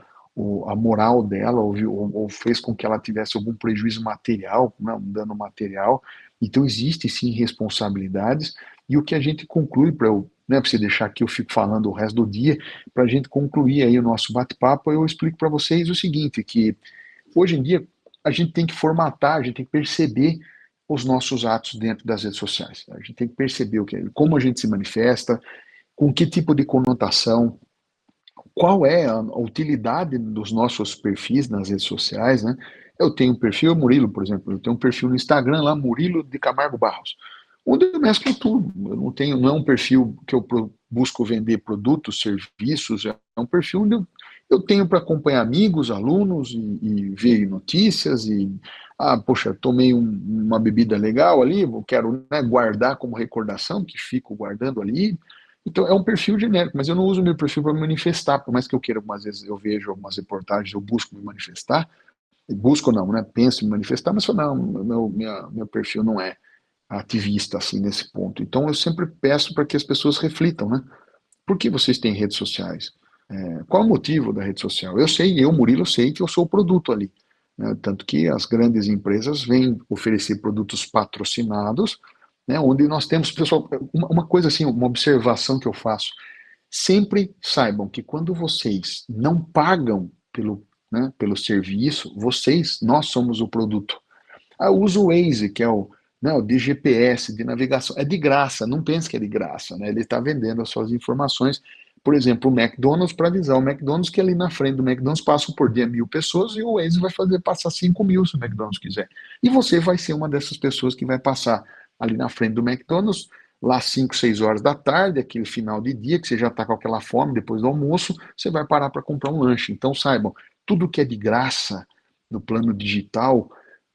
a moral dela ou fez com que ela tivesse algum prejuízo material, né, um dano material. Então, existem sim responsabilidades, e o que a gente conclui, para eu, né, para você deixar aqui, eu fico falando o resto do dia, para a gente concluir aí o nosso bate-papo, eu explico para vocês o seguinte, que hoje em dia a gente tem que formatar, a gente tem que perceber os nossos atos dentro das redes sociais. A gente tem que perceber como a gente se manifesta, com que tipo de conotação, qual é a utilidade dos nossos perfis nas redes sociais, né? Eu tenho um perfil, Murilo, por exemplo, eu tenho um perfil no Instagram lá, Murilo de Camargo Barros, onde eu mesclo tudo. Eu não é um perfil que eu busco vender produtos, serviços, é um perfil onde eu tenho para acompanhar amigos, alunos e ver notícias poxa, tomei uma bebida legal ali, eu quero, né, guardar como recordação, que fico guardando ali. Então, é um perfil genérico, mas eu não uso o meu perfil para me manifestar, por mais que eu queira, algumas vezes eu vejo algumas reportagens, eu busco me manifestar, busco não, né, penso em me manifestar, mas não, meu perfil não é ativista, assim, nesse ponto. Então, eu sempre peço para que as pessoas reflitam, né, por que vocês têm redes sociais? Qual o motivo da rede social? Eu, Murilo, sei que eu sou o produto ali, né, tanto que as grandes empresas vêm oferecer produtos patrocinados, né, onde nós temos, pessoal, uma coisa assim, uma observação que eu faço, sempre saibam que quando vocês não pagam pelo serviço, nós somos o produto. Eu uso o Waze, que é o de GPS, de navegação, é de graça, não pense que é de graça, né? Ele está vendendo as suas informações. Por exemplo, o McDonald's, para avisar o McDonald's que ali na frente do McDonald's passam por dia 1.000 pessoas e o Waze vai fazer passar 5.000 se o McDonald's quiser. E você vai ser uma dessas pessoas que vai passar ali na frente do McDonald's, lá 5, 6 horas da tarde, aquele final de dia, que você já está com aquela fome depois do almoço, você vai parar para comprar um lanche. Então saibam, tudo que é de graça no plano digital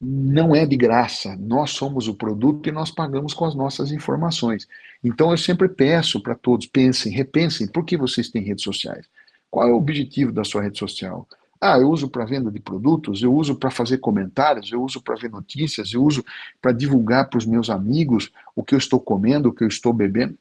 não é de graça. Nós somos o produto e nós pagamos com as nossas informações. Então eu sempre peço para todos, pensem, repensem, por que vocês têm redes sociais? Qual é o objetivo da sua rede social? Eu uso para venda de produtos, eu uso para fazer comentários, eu uso para ver notícias, eu uso para divulgar para os meus amigos o que eu estou comendo, o que eu estou bebendo.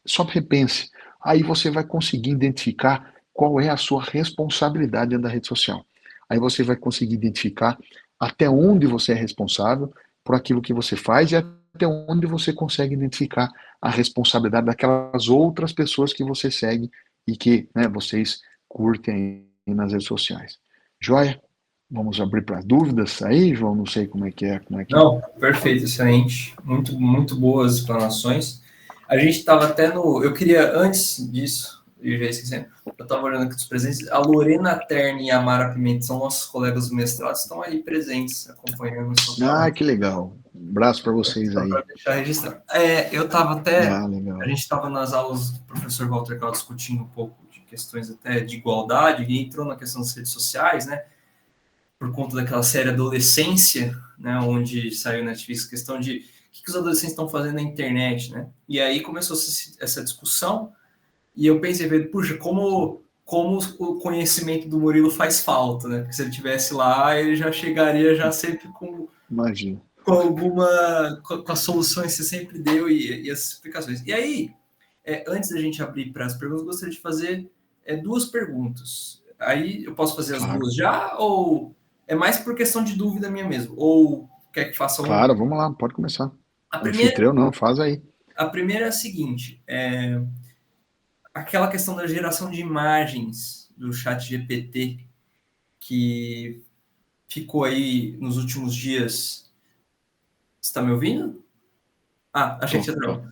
Só repense. Aí você vai conseguir identificar qual é a sua responsabilidade dentro da rede social. Aí você vai conseguir identificar até onde você é responsável por aquilo que você faz e até até onde você consegue identificar a responsabilidade daquelas outras pessoas que você segue e que, né, vocês curtem aí nas redes sociais. Joia? Vamos abrir para dúvidas aí, João? Não sei como é que é. Não, perfeito, excelente. Muito, muito boas explanações. A gente estava até no. Eu queria, antes disso, eu já esqueci, eu estava olhando aqui dos presentes. A Lorena Terni e a Mara Pimenta são nossos colegas do mestrado, estão aí presentes, acompanhando o seu trabalho. Que legal. Um abraço para vocês Só aí. para deixar registrado. Eu estava até. Legal. A gente estava nas aulas do professor Walter Cal discutindo um pouco de questões até de igualdade, e entrou na questão das redes sociais, né? Por conta daquela série Adolescência, né, onde saiu na Netflix a questão de o que os adolescentes estão fazendo na internet, né? E aí começou essa discussão, e eu pensei, puxa, como o conhecimento do Murilo faz falta, né? Porque se ele tivesse lá, ele já chegaria já sempre com as soluções que você sempre deu e as explicações. E aí, antes da gente abrir para as perguntas, eu gostaria de fazer duas perguntas. Aí eu posso fazer as duas já, ou é mais por questão de dúvida minha mesmo? Ou quer que faça uma? Claro, vamos lá, pode começar. A primeira, anfitrião não, faz aí. A primeira é a seguinte, aquela questão da geração de imagens do ChatGPT, que ficou aí nos últimos dias. Você está me ouvindo? Achei que você não.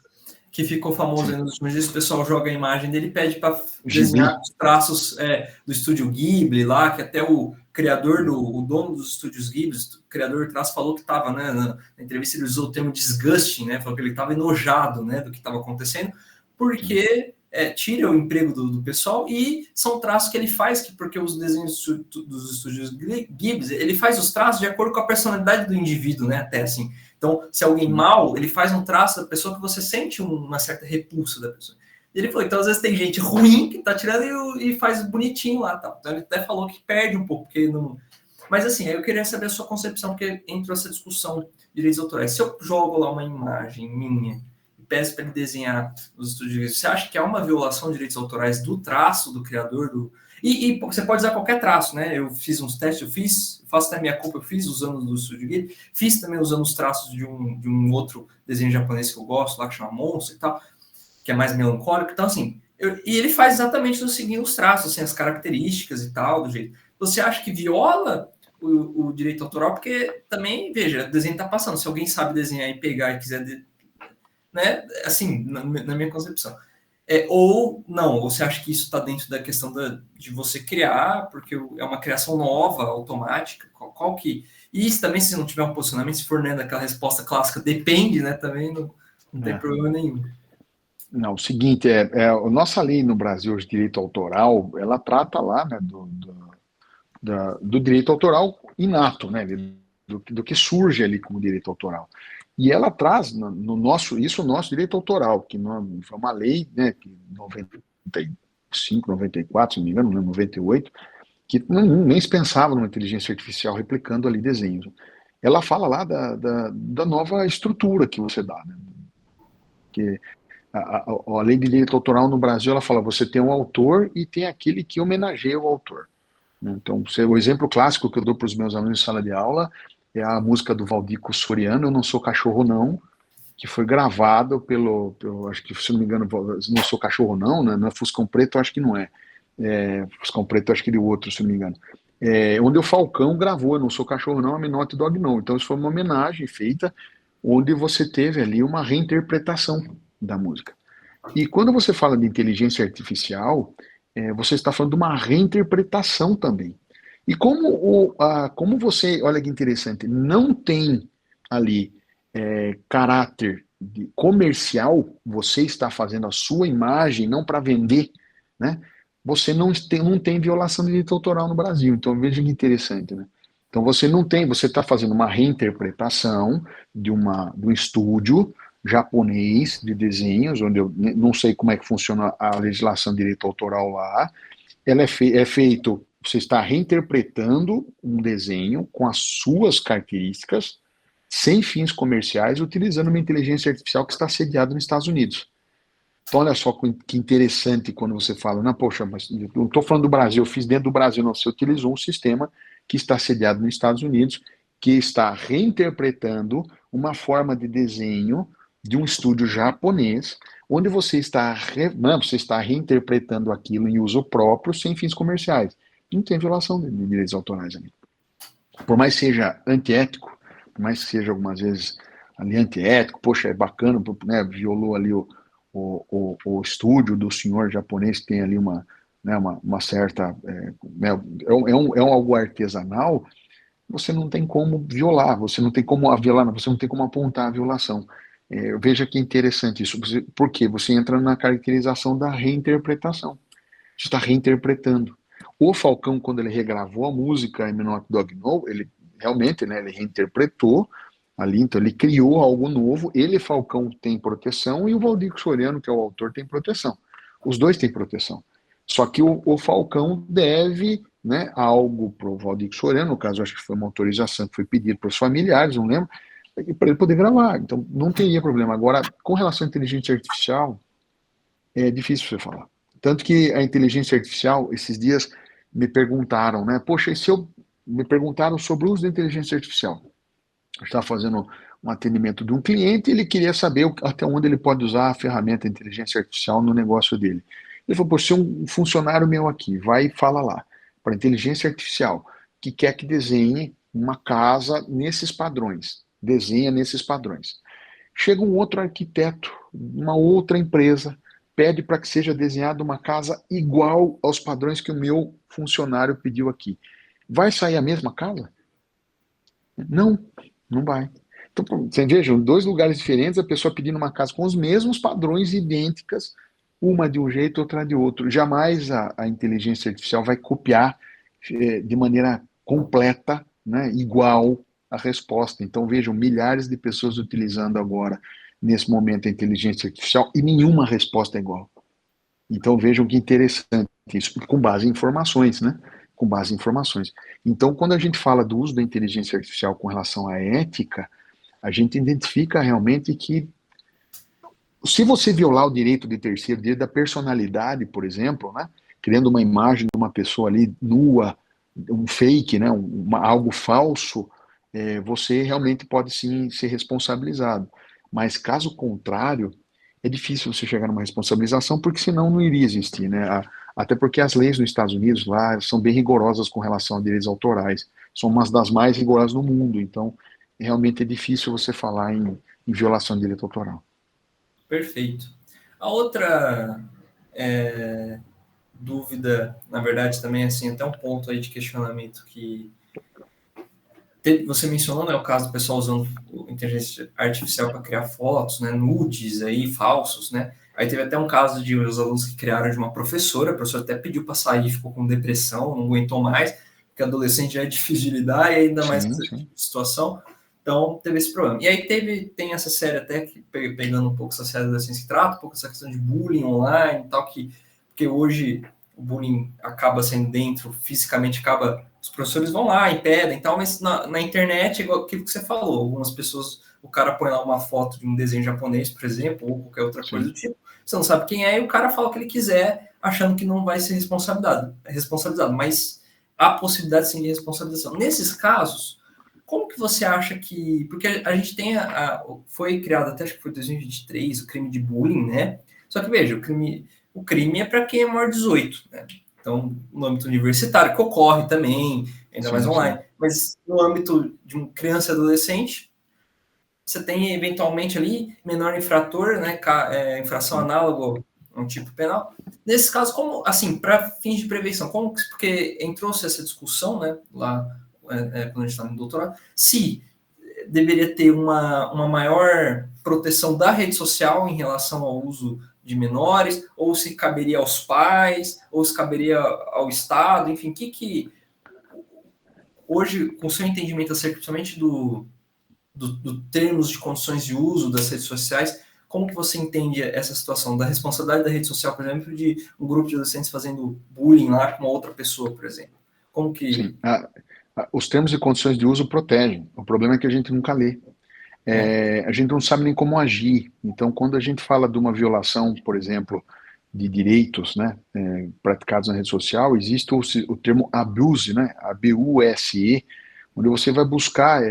Que ficou famoso aí nos últimos dias, o pessoal joga a imagem dele e pede para desenhar os traços do estúdio Ghibli lá, que até o criador, o dono dos estúdios Ghibli, o criador do traço, falou que estava, né, na entrevista ele usou o termo disgusting, né, falou que ele estava enojado, né, do que estava acontecendo, porque tira o emprego do pessoal e são traços que ele faz, porque os desenhos dos estúdios Ghibli, ele faz os traços de acordo com a personalidade do indivíduo, né, até assim. Então, se alguém mal, ele faz um traço da pessoa que você sente uma certa repulsa da pessoa. E ele falou, então às vezes tem gente ruim que tá tirando e faz bonitinho lá, tá? Então ele até falou que perde um pouco, porque não... Mas assim, aí eu queria saber a sua concepção, porque entrou essa discussão de direitos autorais. Se eu jogo lá uma imagem minha e peço para ele desenhar os estúdios, você acha que há uma violação de direitos autorais do traço do criador do... E você pode usar qualquer traço, né? Eu fiz uns testes, faço até minha culpa, eu fiz usando do Studio Ghibli, fiz também usando os traços de um outro desenho japonês que eu gosto, lá que chama Monster e tal, que é mais melancólico. Então, assim, e ele faz exatamente seguindo os traços, assim, as características e tal, do jeito. Você acha que viola o direito autoral? Porque também, veja, o desenho está passando. Se alguém sabe desenhar e pegar e quiser, né? Assim, na minha concepção. Ou não, ou você acha que isso está dentro da questão de você criar, porque é uma criação nova, automática, qual que... E isso também, se não tiver um posicionamento, se for, né, daquela resposta clássica, depende, né, também não tem problema nenhum. Não, o seguinte, a nossa lei no Brasil de direito autoral, ela trata lá, né, do direito autoral inato, né, do que surge ali como direito autoral. E ela traz no nosso direito autoral, que foi uma lei, né, que 95, 94, se não me engano, 98, que nem se pensava numa inteligência artificial replicando ali desenhos. Ela fala lá da nova estrutura que você dá, né? Que a lei de direito autoral no Brasil, ela fala, você tem um autor e tem aquele que homenageia o autor. Então, o exemplo clássico que eu dou para os meus alunos em sala de aula é a música do Valdico Soriano, Eu Não Sou Cachorro Não, que foi gravado pelo acho que, se não me engano, Não Sou Cachorro Não, né? Não é Fuscão Preto, acho que não é. Fuscão Preto, acho que de outro, se não me engano. Onde o Falcão gravou Eu Não Sou Cachorro Não, I'm Not Dog No. Então, isso foi uma homenagem feita, onde você teve ali uma reinterpretação da música. E quando você fala de inteligência artificial, você está falando de uma reinterpretação também. E como você, olha que interessante, não tem ali caráter comercial, você está fazendo a sua imagem não para vender, né? Você não tem violação de direito autoral no Brasil. Então veja que interessante, né? Então você está fazendo uma reinterpretação de um estúdio japonês de desenhos, onde eu não sei como é que funciona a legislação de direito autoral lá. Ela é feito, você está reinterpretando um desenho com as suas características, sem fins comerciais, utilizando uma inteligência artificial que está sediada nos Estados Unidos. Então, olha só que interessante quando você fala, não, poxa, mas eu não estou falando do Brasil, eu fiz dentro do Brasil, não, você utilizou um sistema que está sediado nos Estados Unidos, que está reinterpretando uma forma de desenho de um estúdio japonês, onde você está, você está reinterpretando aquilo em uso próprio, sem fins comerciais. Não tem violação de direitos autorais ali. Por mais que seja antiético, por mais que seja algumas vezes ali antiético, poxa, é bacana, né, violou ali o estúdio do senhor japonês, que tem ali uma certa, algo artesanal, você não tem como violar, você não tem como violar, você não tem como apontar a violação. Veja que interessante isso, porque você entra na caracterização da reinterpretação. Você está reinterpretando. O Falcão, quando ele regravou a música I'm Not Dog No, ele realmente, né, ele reinterpretou ali, então ele criou algo novo. Ele, Falcão, tem proteção e o Valdir Soriano, que é o autor, tem proteção. Os dois têm proteção. Só que o Falcão deve, né, algo para o Valdir Soriano, no caso, acho que foi uma autorização que foi pedida para os familiares, não lembro, para ele poder gravar. Então, não teria problema. Agora, com relação à inteligência artificial, é difícil você falar. Tanto que a inteligência artificial, esses dias me perguntaram, né? Poxa, me perguntaram sobre o uso da inteligência artificial. Eu estava fazendo um atendimento de um cliente e ele queria saber até onde ele pode usar a ferramenta de inteligência artificial no negócio dele. Ele falou, poxa, se um funcionário meu aqui vai e fala lá para a inteligência artificial que quer que desenhe uma casa nesses padrões, desenha nesses padrões. Chega um outro arquiteto, uma outra empresa, pede para que seja desenhada uma casa igual aos padrões que o meu funcionário pediu aqui. Vai sair a mesma casa? Não, não vai. Então, você veja, dois lugares diferentes, a pessoa pedindo uma casa com os mesmos padrões idênticas, uma de um jeito, outra de outro. Jamais a inteligência artificial vai copiar de maneira completa, né, igual a resposta. Então, vejam, milhares de pessoas utilizando agora, nesse momento, a inteligência artificial e nenhuma resposta é igual. Então, vejam que interessante isso, com base em informações, né? Com base em informações. Então, quando a gente fala do uso da inteligência artificial com relação à ética, a gente identifica realmente que se você violar o direito de terceiro, o direito da personalidade, por exemplo, né? Criando uma imagem de uma pessoa ali nua, um fake, né? Algo falso, você realmente pode sim ser responsabilizado. Mas caso contrário, é difícil você chegar numa responsabilização, porque senão não iria existir, né? Até porque as leis nos Estados Unidos lá são bem rigorosas com relação a direitos autorais. São umas das mais rigorosas do mundo. Então, realmente é difícil você falar em violação de direito autoral. Perfeito. A outra dúvida, na verdade, também assim, até um ponto aí de questionamento que você mencionou, né, o caso do pessoal usando inteligência artificial para criar fotos, né, nudes aí, falsos, né? Aí teve até um caso de os alunos que criaram de uma professora, a professora até pediu para sair, ficou com depressão, não aguentou mais, porque adolescente já é difícil de lidar, e ainda mais com essa situação. Então, teve esse problema. E aí tem essa série até, que pegando um pouco essa série da ciência que trata, um pouco essa questão de bullying online e tal, porque hoje o bullying acaba sendo dentro, fisicamente os professores vão lá, impedem e tal, mas na internet, igual aquilo que você falou, algumas pessoas, o cara põe lá uma foto de um desenho japonês, por exemplo, ou qualquer outra coisa do tipo, você não sabe quem é, e o cara fala o que ele quiser, achando que não vai ser responsabilizado, mas há possibilidade sim de responsabilização. Nesses casos, como que você acha que... Porque a gente tem foi criado até, acho que foi 2023, o crime de bullying, né? Só que, veja, o crime é para quem é maior de 18, né? Então, no âmbito universitário, que ocorre também, ainda mais online. Mas no âmbito de uma criança e adolescente, você tem, eventualmente, ali, menor infrator, né? Infração análoga a um tipo penal. Nesse caso, como, assim, para fins de prevenção, porque entrou-se essa discussão, né? Lá, quando a gente está no doutorado, se deveria ter uma maior proteção da rede social em relação ao uso de menores, ou se caberia aos pais, ou se caberia ao Estado, enfim, que hoje, com o seu entendimento acerca principalmente do termos de condições de uso das redes sociais, como que você entende essa situação da responsabilidade da rede social, por exemplo, de um grupo de adolescentes fazendo bullying lá com uma outra pessoa, por exemplo? Como que... Sim, os termos e condições de uso protegem. O problema é que a gente nunca lê. A gente não sabe nem como agir. Então, quando a gente fala de uma violação, por exemplo, de direitos, né, praticados na rede social, existe o termo abuse, né, ABUSE, onde você vai buscar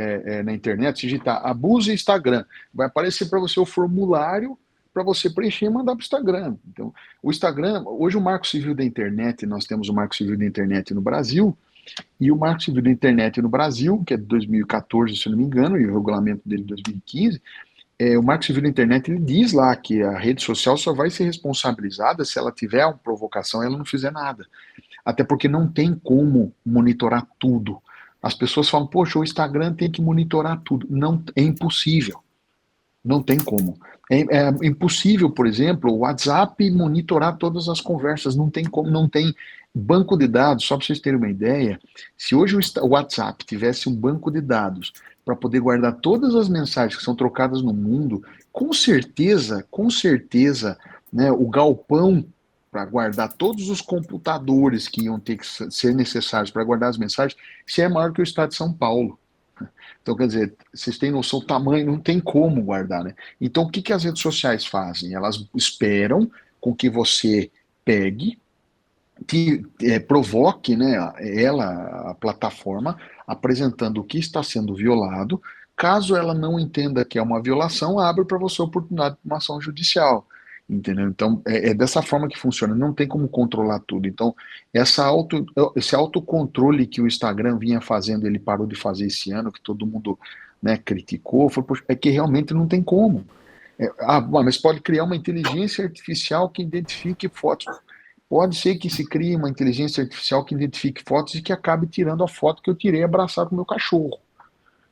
na internet, digitar abuse Instagram, vai aparecer para você o formulário para você preencher e mandar para o Instagram. Então, o Instagram, hoje o Marco Civil da Internet, nós temos o Marco Civil da Internet no Brasil, e o Marco Civil da Internet no Brasil, que é de 2014, se não me engano, e o regulamento dele de 2015, o Marco Civil da Internet ele diz lá que a rede social só vai ser responsabilizada se ela tiver uma provocação e ela não fizer nada. Até porque não tem como monitorar tudo. As pessoas falam, poxa, o Instagram tem que monitorar tudo. Não, é impossível. Não tem como. É impossível, por exemplo, o WhatsApp monitorar todas as conversas. Não tem como, não tem banco de dados. Só para vocês terem uma ideia, se hoje o WhatsApp tivesse um banco de dados para poder guardar todas as mensagens que são trocadas no mundo, com certeza, né, o galpão para guardar todos os computadores que iam ter que ser necessários para guardar as mensagens, se é maior que o estado de São Paulo. Então, quer dizer, vocês têm noção do tamanho, não tem como guardar, né? Então, o que, que as redes sociais fazem? Elas esperam com que você pegue, provoque, né, ela, a plataforma, apresentando o que está sendo violado. Caso ela não entenda que é uma violação, abre para você a oportunidade de uma ação judicial. Entendeu? Então, é dessa forma que funciona, não tem como controlar tudo. Então, esse autocontrole que o Instagram vinha fazendo, ele parou de fazer esse ano, que todo mundo, né, criticou, foi, é que realmente não tem como. Mas pode criar uma inteligência artificial que identifique fotos. Pode ser que se crie uma inteligência artificial que identifique fotos e que acabe tirando a foto que eu tirei abraçado com o meu cachorro.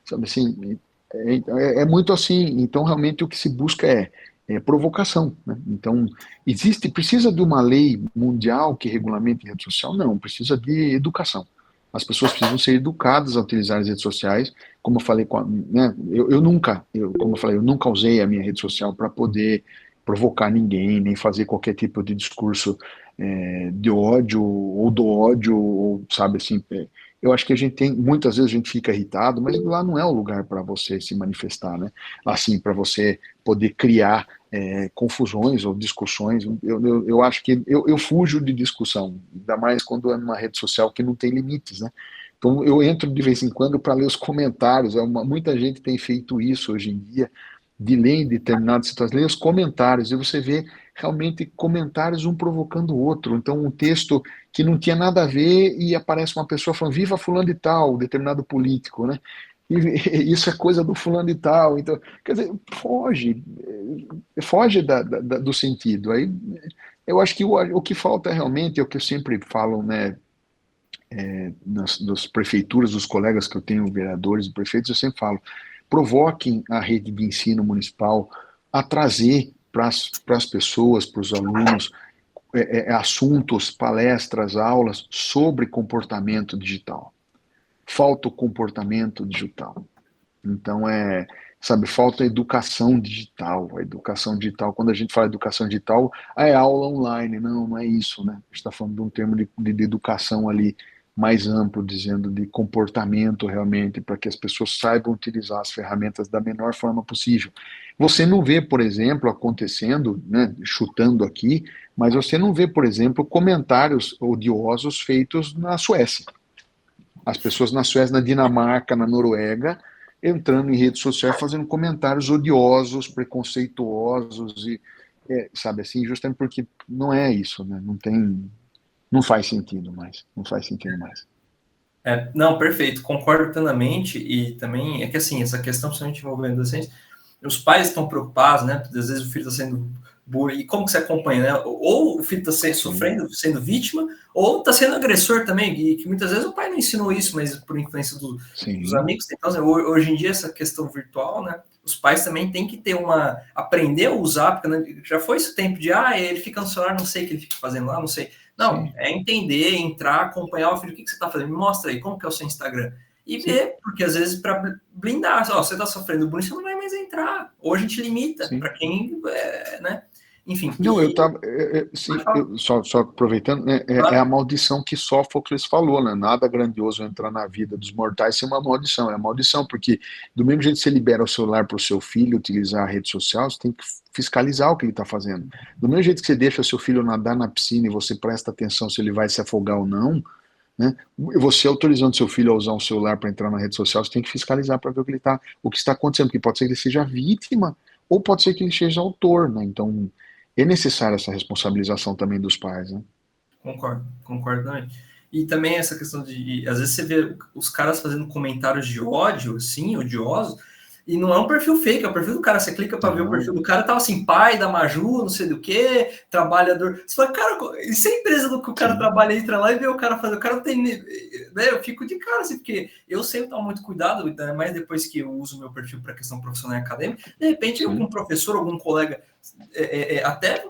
Sabe assim, é muito assim. Então, realmente, o que se busca é provocação, né? Então, precisa de uma lei mundial que regulamente a rede social? Não, precisa de educação. As pessoas precisam ser educadas a utilizar as redes sociais. Como eu falei, né, como eu falei, eu nunca usei a minha rede social para poder provocar ninguém, nem fazer qualquer tipo de discurso de ódio, ou do ódio, ou sabe assim. Eu acho que a gente tem, muitas vezes a gente fica irritado, mas lá não é o lugar para você se manifestar, né? Assim, para você poder criar confusões ou discussões. Eu acho que eu fujo de discussão, ainda mais quando é numa rede social que não tem limites, né? Então eu entro de vez em quando para ler os comentários. Muita gente tem feito isso hoje em dia, de ler em determinadas situações, ler os comentários, e você vê realmente comentários um provocando o outro. Então, um texto que não tinha nada a ver e aparece uma pessoa falando, viva fulano de tal, determinado político, né? E isso é coisa do fulano de tal. Então, quer dizer, foge do sentido. Aí, eu acho que o que falta realmente, é o que eu sempre falo, né, das prefeituras, dos colegas que eu tenho, vereadores e prefeitos, eu sempre falo, provoquem a rede de ensino municipal a trazer para as pessoas, para os alunos, assuntos, palestras, aulas sobre comportamento digital. Falta o comportamento digital. Então, sabe, falta educação digital. A educação digital, quando a gente fala educação digital, é aula online. Não, não é isso, né? A gente está falando de um termo de educação ali mais amplo, dizendo de comportamento realmente, para que as pessoas saibam utilizar as ferramentas da menor forma possível. Você não vê, por exemplo, acontecendo, né, chutando aqui, mas você não vê, por exemplo, comentários odiosos feitos na Suécia. As pessoas na Suécia, na Dinamarca, na Noruega, entrando em redes sociais, fazendo comentários odiosos, preconceituosos, sabe assim, justamente porque não é isso, né? Não faz sentido mais. Não faz sentido mais. Não, perfeito, concordo plenamente, e também é que assim, essa questão, principalmente envolvendo adolescentes, os pais estão preocupados, né? Porque às vezes o filho está sendo bullying, e como que você acompanha, né? Ou o filho está sofrendo, sendo vítima, ou está sendo agressor também, e que muitas vezes o pai não ensinou isso, mas por influência dos amigos. Então, assim, hoje em dia, essa questão virtual, né? Os pais também têm que ter aprender a usar, porque né, já foi esse tempo de, ele fica no celular, não sei o que ele fica fazendo lá, não sei. Não, é entender, entrar, acompanhar o filho, o que você está fazendo? Me mostra aí, como que é o seu Instagram? E ver, porque às vezes para blindar, você está sofrendo bullying, você não vai mais entrar. Ou a gente limita para quem, né? Enfim. Não, eu estava. Só aproveitando, é a maldição que Sófocles falou, né? Nada grandioso entrar na vida dos mortais sem uma maldição. É a maldição, porque do mesmo jeito que você libera o celular para o seu filho utilizar a rede social, você tem que fiscalizar o que ele está fazendo. Do mesmo jeito que você deixa o seu filho nadar na piscina e você presta atenção se ele vai se afogar ou não, né? Você autorizando seu filho a usar um celular para entrar na rede social, você tem que fiscalizar para ver o que está acontecendo, porque pode ser que ele seja vítima, ou pode ser que ele seja autor, né? Então, é necessária essa responsabilização também dos pais, né? Concordo também. E também essa questão de, às vezes você vê os caras fazendo comentários de ódio, assim, odiosos, e não é um perfil fake, é o perfil do cara. Você clica para ver o perfil do cara, tava assim, pai da Maju, não sei do que, trabalhador. Você fala, cara, isso é empresa do que o cara trabalha, entra lá e vê o cara fazer. O cara não tem. Né, eu fico de cara, assim, porque eu sempre tomo muito cuidado, né, mas depois que eu uso meu perfil para questão profissional e acadêmica, de repente algum professor, algum colega, até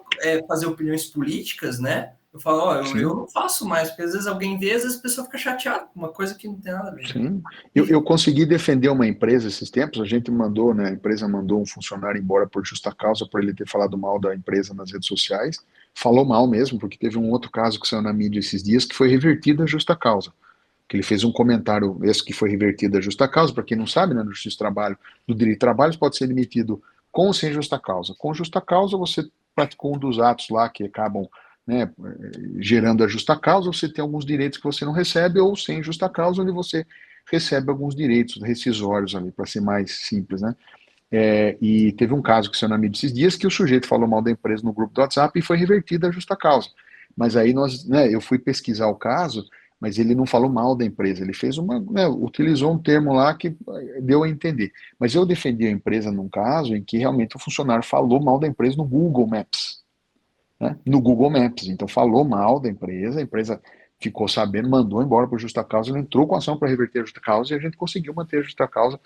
fazer opiniões políticas, né? Eu falo, eu não faço mais, porque às vezes alguém vê, às vezes a pessoa fica chateada com uma coisa que não tem nada a ver. Sim. Eu consegui defender uma empresa esses tempos, a gente mandou, né, a empresa mandou um funcionário embora por justa causa, por ele ter falado mal da empresa nas redes sociais, falou mal mesmo, porque teve um outro caso que saiu na mídia esses dias, que foi revertido a justa causa, que ele fez um comentário, esse que foi revertido a justa causa, para quem não sabe, né, no Justiça do Trabalho, do direito de trabalho, pode ser demitido com ou sem justa causa. Com justa causa, você praticou um dos atos lá que acabam, né, gerando a justa causa, você tem alguns direitos que você não recebe, ou sem justa causa, onde você recebe alguns direitos rescisórios ali, para ser mais simples, né? E teve um caso que saiu na mídia esses dias que o sujeito falou mal da empresa no grupo do WhatsApp e foi revertida a justa causa. Mas aí eu fui pesquisar o caso, mas ele não falou mal da empresa, ele fez utilizou um termo lá que deu a entender. Mas eu defendi a empresa num caso em que realmente o funcionário falou mal da empresa no Google Maps, né? No Google Maps. Então falou mal da empresa, a empresa ficou sabendo, mandou embora por justa causa, ele entrou com ação para reverter a justa causa e a gente conseguiu manter a justa causa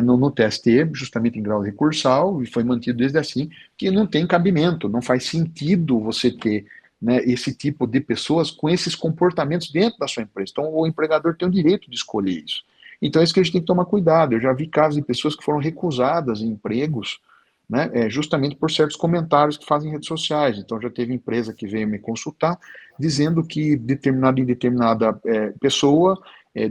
no TST, justamente em grau recursal, e foi mantido desde assim, que não tem cabimento, não faz sentido você ter, né, esse tipo de pessoas com esses comportamentos dentro da sua empresa. Então o empregador tem o direito de escolher isso. Então é isso que a gente tem que tomar cuidado. Eu já vi casos de pessoas que foram recusadas em empregos, né, justamente por certos comentários que fazem em redes sociais. Então já teve empresa que veio me consultar dizendo que determinada pessoa,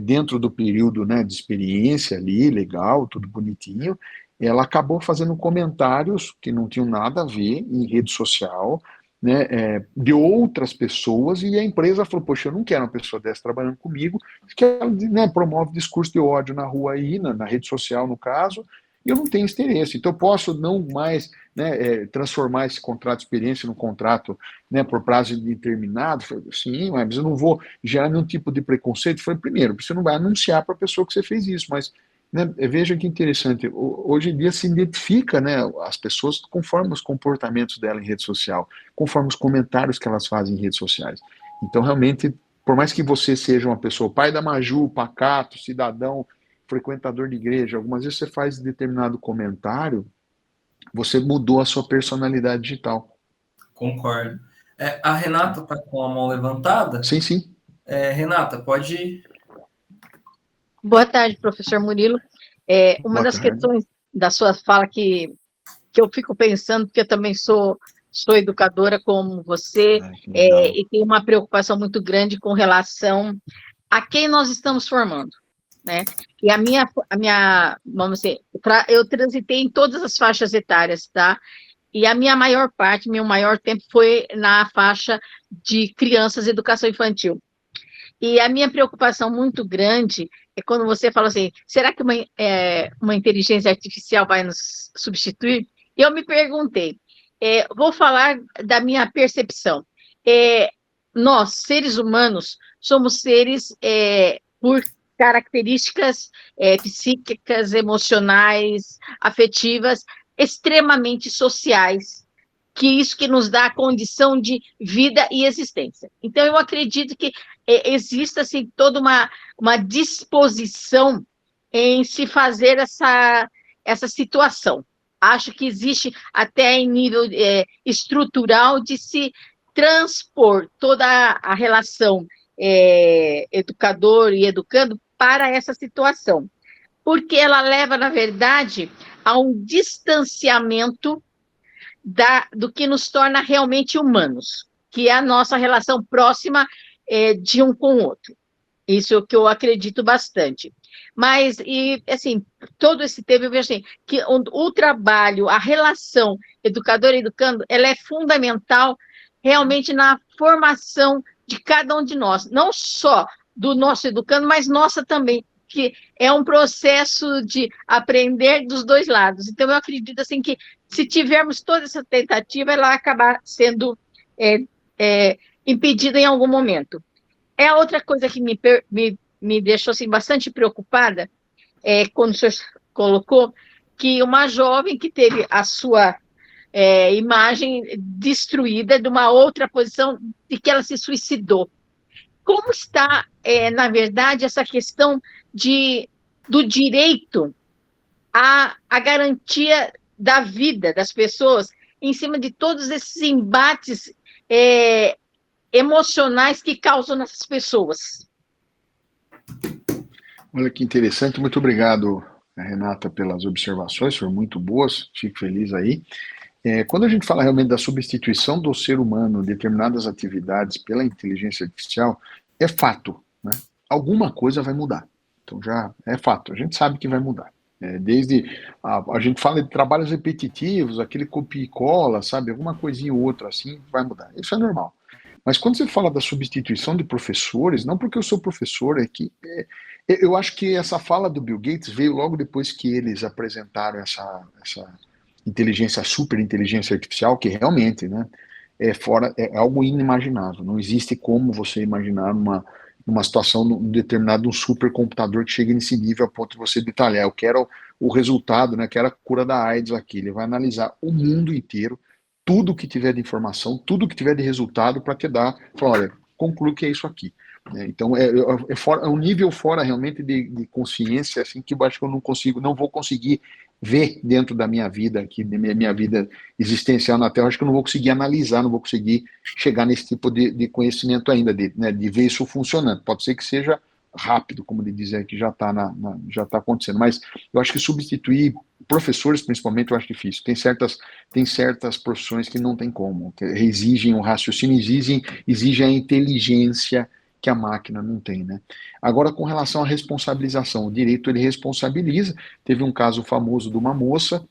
dentro do período, né, de experiência ali, legal, tudo bonitinho, ela acabou fazendo comentários que não tinham nada a ver em rede social, né, de outras pessoas, e a empresa falou, poxa, eu não quero uma pessoa dessa trabalhando comigo, que ela, né, promove discurso de ódio na rua aí, na rede social no caso, e eu não tenho interesse. Então, eu posso não mais, né, transformar esse contrato de experiência num contrato, né, por prazo indeterminado? Sim, mas eu não vou gerar nenhum tipo de preconceito. Foi primeiro, você não vai anunciar para a pessoa que você fez isso, mas, né, veja que interessante, hoje em dia se identifica, né, as pessoas conforme os comportamentos dela em rede social, conforme os comentários que elas fazem em redes sociais. Então, realmente, por mais que você seja uma pessoa, pai da Maju, pacato, cidadão, frequentador de igreja, algumas vezes você faz determinado comentário, você mudou a sua personalidade digital. Concordo. A Renata está com a mão levantada. Sim, sim. Renata, pode. Boa tarde, professor Murilo. Uma das questões da sua fala que eu fico pensando, porque eu também sou educadora como você, e tenho uma preocupação muito grande com relação a quem nós estamos formando, né? E a minha, vamos dizer, eu transitei em todas as faixas etárias, tá? E a minha maior parte, meu maior tempo foi na faixa de crianças e educação infantil. E a minha preocupação muito grande é quando você fala assim, será que uma inteligência artificial vai nos substituir? Eu me perguntei, vou falar da minha percepção. Nós, seres humanos, somos seres, por características psíquicas, emocionais, afetivas, extremamente sociais, que isso que nos dá a condição de vida e existência. Então, eu acredito que existe, assim, toda uma disposição em se fazer essa situação. Acho que existe até em nível estrutural de se transpor toda a relação educador e educando para essa situação, porque ela leva, na verdade, a um distanciamento do que nos torna realmente humanos, que é a nossa relação próxima de um com o outro. Isso é o que eu acredito bastante. Mas, e assim, todo esse tempo eu vejo assim, que o trabalho, a relação educador-educando, ela é fundamental realmente na formação de cada um de nós, não só do nosso educando, mas nossa também, que é um processo de aprender dos dois lados. Então, eu acredito assim, que se tivermos toda essa tentativa, ela vai acabar sendo impedida em algum momento. É outra coisa que me deixou assim, bastante preocupada, quando o senhor colocou que uma jovem que teve a sua imagem destruída de uma outra posição e que ela se suicidou. Como está, na verdade, essa questão do direito à garantia da vida das pessoas em cima de todos esses embates emocionais que causam nessas pessoas? Olha que interessante, muito obrigado, Renata, pelas observações, foram muito boas, fico feliz aí. Quando a gente fala realmente da substituição do ser humano, determinadas atividades pela inteligência artificial, é fato, né? Alguma coisa vai mudar. Então já é fato, a gente sabe que vai mudar. Desde a gente fala de trabalhos repetitivos, aquele copia e cola, sabe? Alguma coisinha ou outra assim vai mudar. Isso é normal. Mas quando você fala da substituição de professores, não porque eu sou professor, eu acho que essa fala do Bill Gates veio logo depois que eles apresentaram essa super inteligência artificial, que realmente, né, é algo inimaginável. Não existe como você imaginar uma situação, um determinado supercomputador que chegue nesse nível a ponto de você detalhar. Eu quero o resultado, né, quero a cura da AIDS aqui. Ele vai analisar o mundo inteiro, tudo que tiver de informação, tudo que tiver de resultado para te dar, falar, olha, conclui que é isso aqui. Então é um nível fora realmente de consciência assim que eu acho que eu não vou conseguir ver dentro da minha vida aqui, da minha vida existencial na Terra, acho que eu não vou conseguir analisar, não vou conseguir chegar nesse tipo de conhecimento ainda, de ver isso funcionando. Pode ser que seja rápido, como ele dizer, que já está acontecendo, mas eu acho que substituir professores, principalmente, eu acho difícil. Tem certas profissões que não tem como, que exigem o raciocínio, exigem a inteligência que a máquina não tem, né? Agora, com relação à responsabilização, o direito ele responsabiliza. Teve um caso famoso de uma moça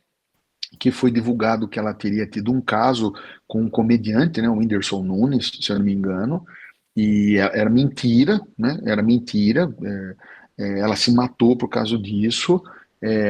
que foi divulgado que ela teria tido um caso com um comediante, né, o Whindersson Nunes, se eu não me engano, e era mentira, né? Era mentira. Ela se matou por causa disso.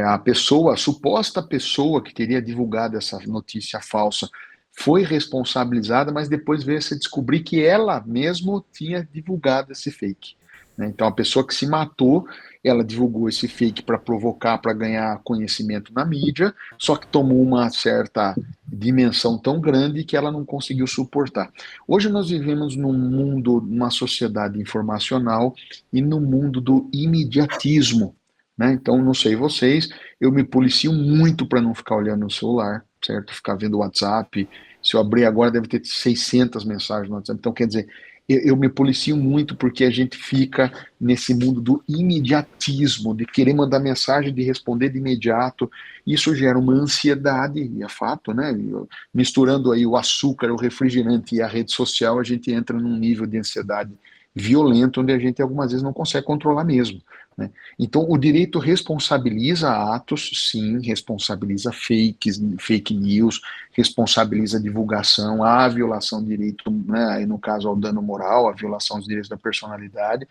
A suposta pessoa que teria divulgado essa notícia falsa foi responsabilizada, mas depois veio a se descobrir que ela mesma tinha divulgado esse fake, né? Então a pessoa que se matou, ela divulgou esse fake para provocar, para ganhar conhecimento na mídia, só que tomou uma certa dimensão tão grande que ela não conseguiu suportar. Hoje nós vivemos num mundo, numa sociedade informacional e no mundo do imediatismo, né? Então, não sei vocês, eu me policio muito para não ficar olhando no celular, certo? Ficar vendo o WhatsApp. Se eu abrir agora, deve ter 600 mensagens no WhatsApp. Então, quer dizer, eu me policio muito porque a gente fica nesse mundo do imediatismo, de querer mandar mensagem, de responder de imediato. Isso gera uma ansiedade, e é fato, né? Misturando aí o açúcar, o refrigerante e a rede social, a gente entra num nível de ansiedade violento, onde a gente algumas vezes não consegue controlar mesmo, né? Então, o direito responsabiliza atos, sim, responsabiliza fake news, responsabiliza a divulgação, a violação de direito, né, no caso ao dano moral, a violação dos direitos da personalidade,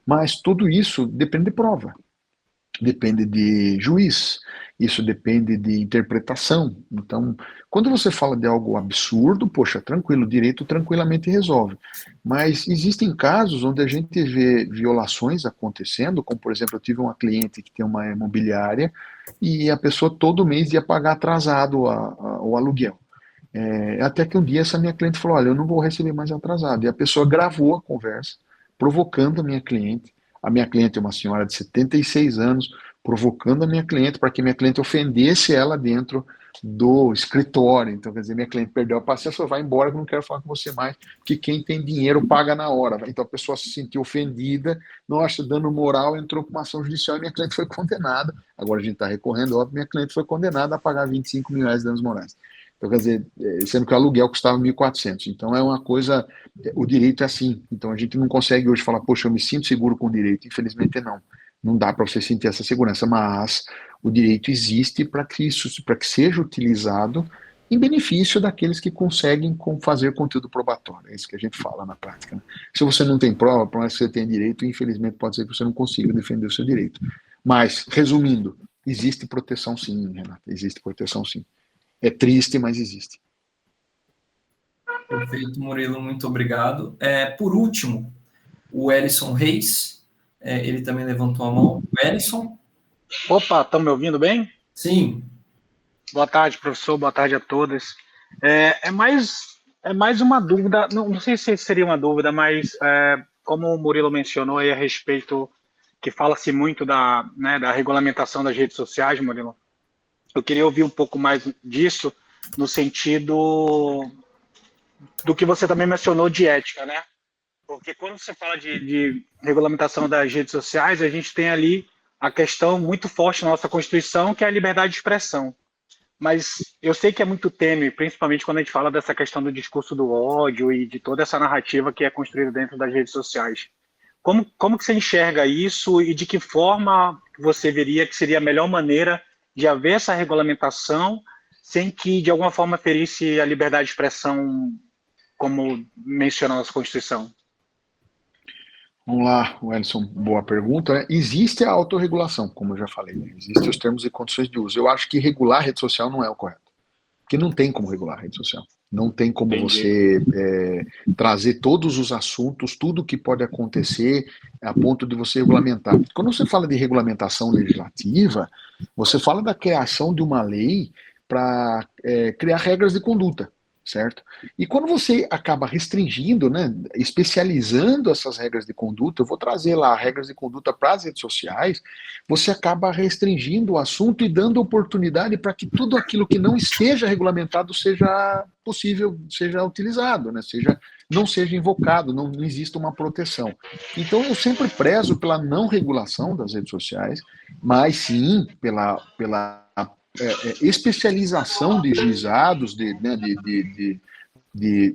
mas tudo isso depende de prova, depende de juiz, isso depende de interpretação. Então, quando você fala de algo absurdo, poxa, tranquilo, o direito tranquilamente resolve. Mas existem casos onde a gente vê violações acontecendo, como por exemplo, eu tive uma cliente que tem uma imobiliária e a pessoa todo mês ia pagar atrasado o aluguel. Até que um dia essa minha cliente falou, olha, eu não vou receber mais atrasado. E a pessoa gravou a conversa, provocando a minha cliente. A minha cliente é uma senhora de 76 anos, provocando a minha cliente para que minha cliente ofendesse ela dentro do escritório. Então, quer dizer, minha cliente perdeu a paciência, vai embora, que eu não quero falar com você mais, porque quem tem dinheiro paga na hora. Então a pessoa se sentiu ofendida, nossa, dano moral, entrou com uma ação judicial e minha cliente foi condenada. Agora a gente está recorrendo, óbvio, minha cliente foi condenada a pagar 25 mil reais de danos morais. Então, quer dizer, sendo que o aluguel custava 1.400. Então, é uma coisa, o direito é assim. Então, a gente não consegue hoje falar, poxa, eu me sinto seguro com o direito. Infelizmente, não. Não dá para você sentir essa segurança, mas o direito existe para que seja utilizado em benefício daqueles que conseguem fazer conteúdo probatório. É isso que a gente fala na prática. Né? Se você não tem prova, por mais que você tenha direito, infelizmente pode ser que você não consiga defender o seu direito. Mas, resumindo, existe proteção sim, Renata, existe proteção sim. É triste, mas existe. Perfeito, Murilo, muito obrigado. Por último, o Elison Reis, ele também levantou a mão. O Elison? Opa, estão me ouvindo bem? Sim. Boa tarde, professor, boa tarde a todos. É mais uma dúvida, não sei se seria uma dúvida, mas como o Murilo mencionou aí a respeito, que fala-se muito da regulamentação das redes sociais, Murilo, eu queria ouvir um pouco mais disso, no sentido do que você também mencionou de ética, né? Porque quando você fala de regulamentação das redes sociais, a gente tem ali a questão muito forte na nossa Constituição, que é a liberdade de expressão. Mas eu sei que é muito tênue, principalmente quando a gente fala dessa questão do discurso do ódio e de toda essa narrativa que é construída dentro das redes sociais. Como que você enxerga isso e de que forma você veria que seria a melhor maneira de haver essa regulamentação sem que, de alguma forma, ferisse a liberdade de expressão, como menciona a nossa Constituição? Vamos lá, Wellington, boa pergunta. Né? Existe a autorregulação, como eu já falei, né? Existem os termos e condições de uso. Eu acho que regular a rede social não é o correto, porque não tem como regular a rede social. Não tem como você trazer todos os assuntos, tudo que pode acontecer a ponto de você regulamentar. Quando você fala de regulamentação legislativa, você fala da criação de uma lei para criar regras de conduta, certo? E quando você acaba restringindo, né, especializando essas regras de conduta, eu vou trazer lá regras de conduta para as redes sociais, você acaba restringindo o assunto e dando oportunidade para que tudo aquilo que não esteja regulamentado seja possível, seja utilizado, né, não seja invocado, não exista uma proteção. Então eu sempre prezo pela não regulação das redes sociais, mas sim pela especialização de juizados,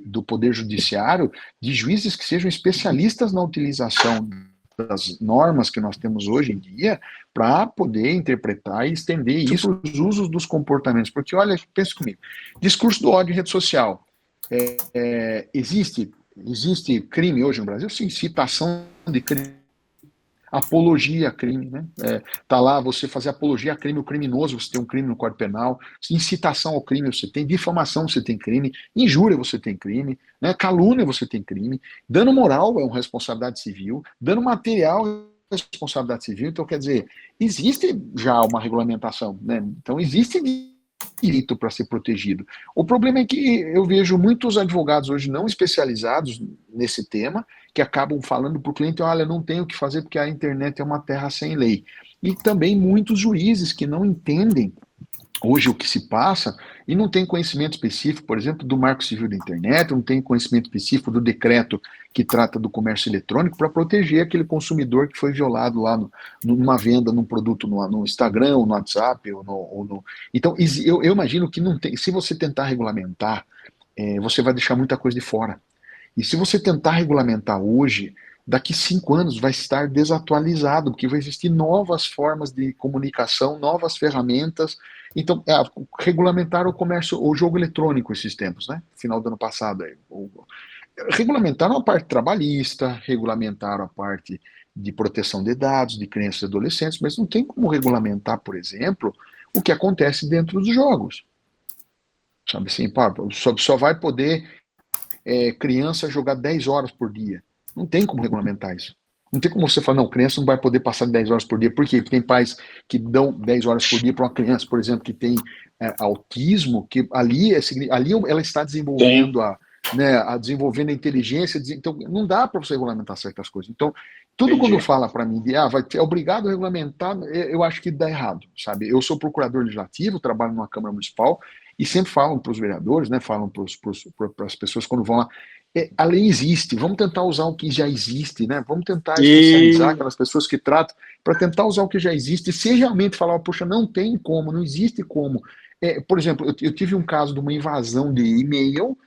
do Poder Judiciário, de juízes que sejam especialistas na utilização das normas que nós temos hoje em dia para poder interpretar e estender isso para os usos dos comportamentos. Porque, olha, pensa comigo, discurso do ódio em rede social. Existe crime hoje no Brasil? Sim, citação de crime. Apologia a crime, né? Tá lá você fazer apologia a crime, o criminoso, você tem um crime no Código Penal, incitação ao crime você tem, difamação você tem crime, injúria você tem crime, né? Calúnia você tem crime, dano moral é uma responsabilidade civil, dano material é responsabilidade civil, então quer dizer, existe já uma regulamentação, né? Então existe direito para ser protegido. O problema é que eu vejo muitos advogados hoje não especializados nesse tema, que acabam falando para o cliente, olha, não tenho o que fazer porque a internet é uma terra sem lei. E também muitos juízes que não entendem hoje o que se passa e não tem conhecimento específico, por exemplo, do Marco Civil da Internet, não tem conhecimento específico do decreto que trata do comércio eletrônico para proteger aquele consumidor que foi violado lá numa venda, num produto no Instagram, ou no WhatsApp, Então, eu imagino que não tem. Se você tentar regulamentar, você vai deixar muita coisa de fora. E se você tentar regulamentar hoje, daqui 5 anos vai estar desatualizado, porque vai existir novas formas de comunicação, novas ferramentas. Então, regulamentar o comércio, o jogo eletrônico esses tempos, né? Final do ano passado. Regulamentaram a parte trabalhista, regulamentaram a parte de proteção de dados, de crianças e adolescentes, mas não tem como regulamentar, por exemplo, o que acontece dentro dos jogos. Sabe assim, só vai poder criança jogar 10 horas por dia. Não tem como regulamentar isso. Não tem como você falar, não, criança não vai poder passar 10 horas por dia. Por quê? Porque tem pais que dão 10 horas por dia para uma criança, por exemplo, que tem autismo, que ali ela está desenvolvendo desenvolvendo a inteligência. Então, não dá para você regulamentar certas coisas. Então, tudo quando fala para mim de é obrigado a regulamentar, eu acho que dá errado, sabe? Eu sou procurador legislativo, trabalho numa Câmara Municipal, e sempre falam para os vereadores, né, falam para as pessoas quando vão lá, a lei existe, vamos tentar usar o que já existe, né? Vamos tentar especializar aquelas pessoas que tratam, para tentar usar o que já existe, e se realmente falar, poxa, não tem como, não existe como. Por exemplo, eu tive um caso de uma invasão de e-mail,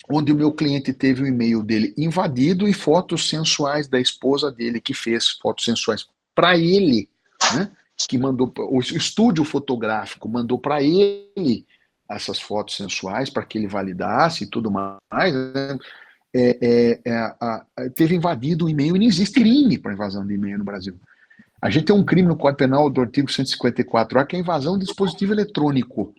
onde o meu cliente teve o e-mail dele invadido e fotos sensuais da esposa dele, que fez fotos sensuais para ele, né? Que mandou, o estúdio fotográfico mandou para ele essas fotos sensuais para que ele validasse e tudo mais, né? Teve invadido o e-mail e não existe crime para invasão de e-mail no Brasil. A gente tem um crime no Código Penal do artigo 154A, que é a invasão de dispositivo eletrônico.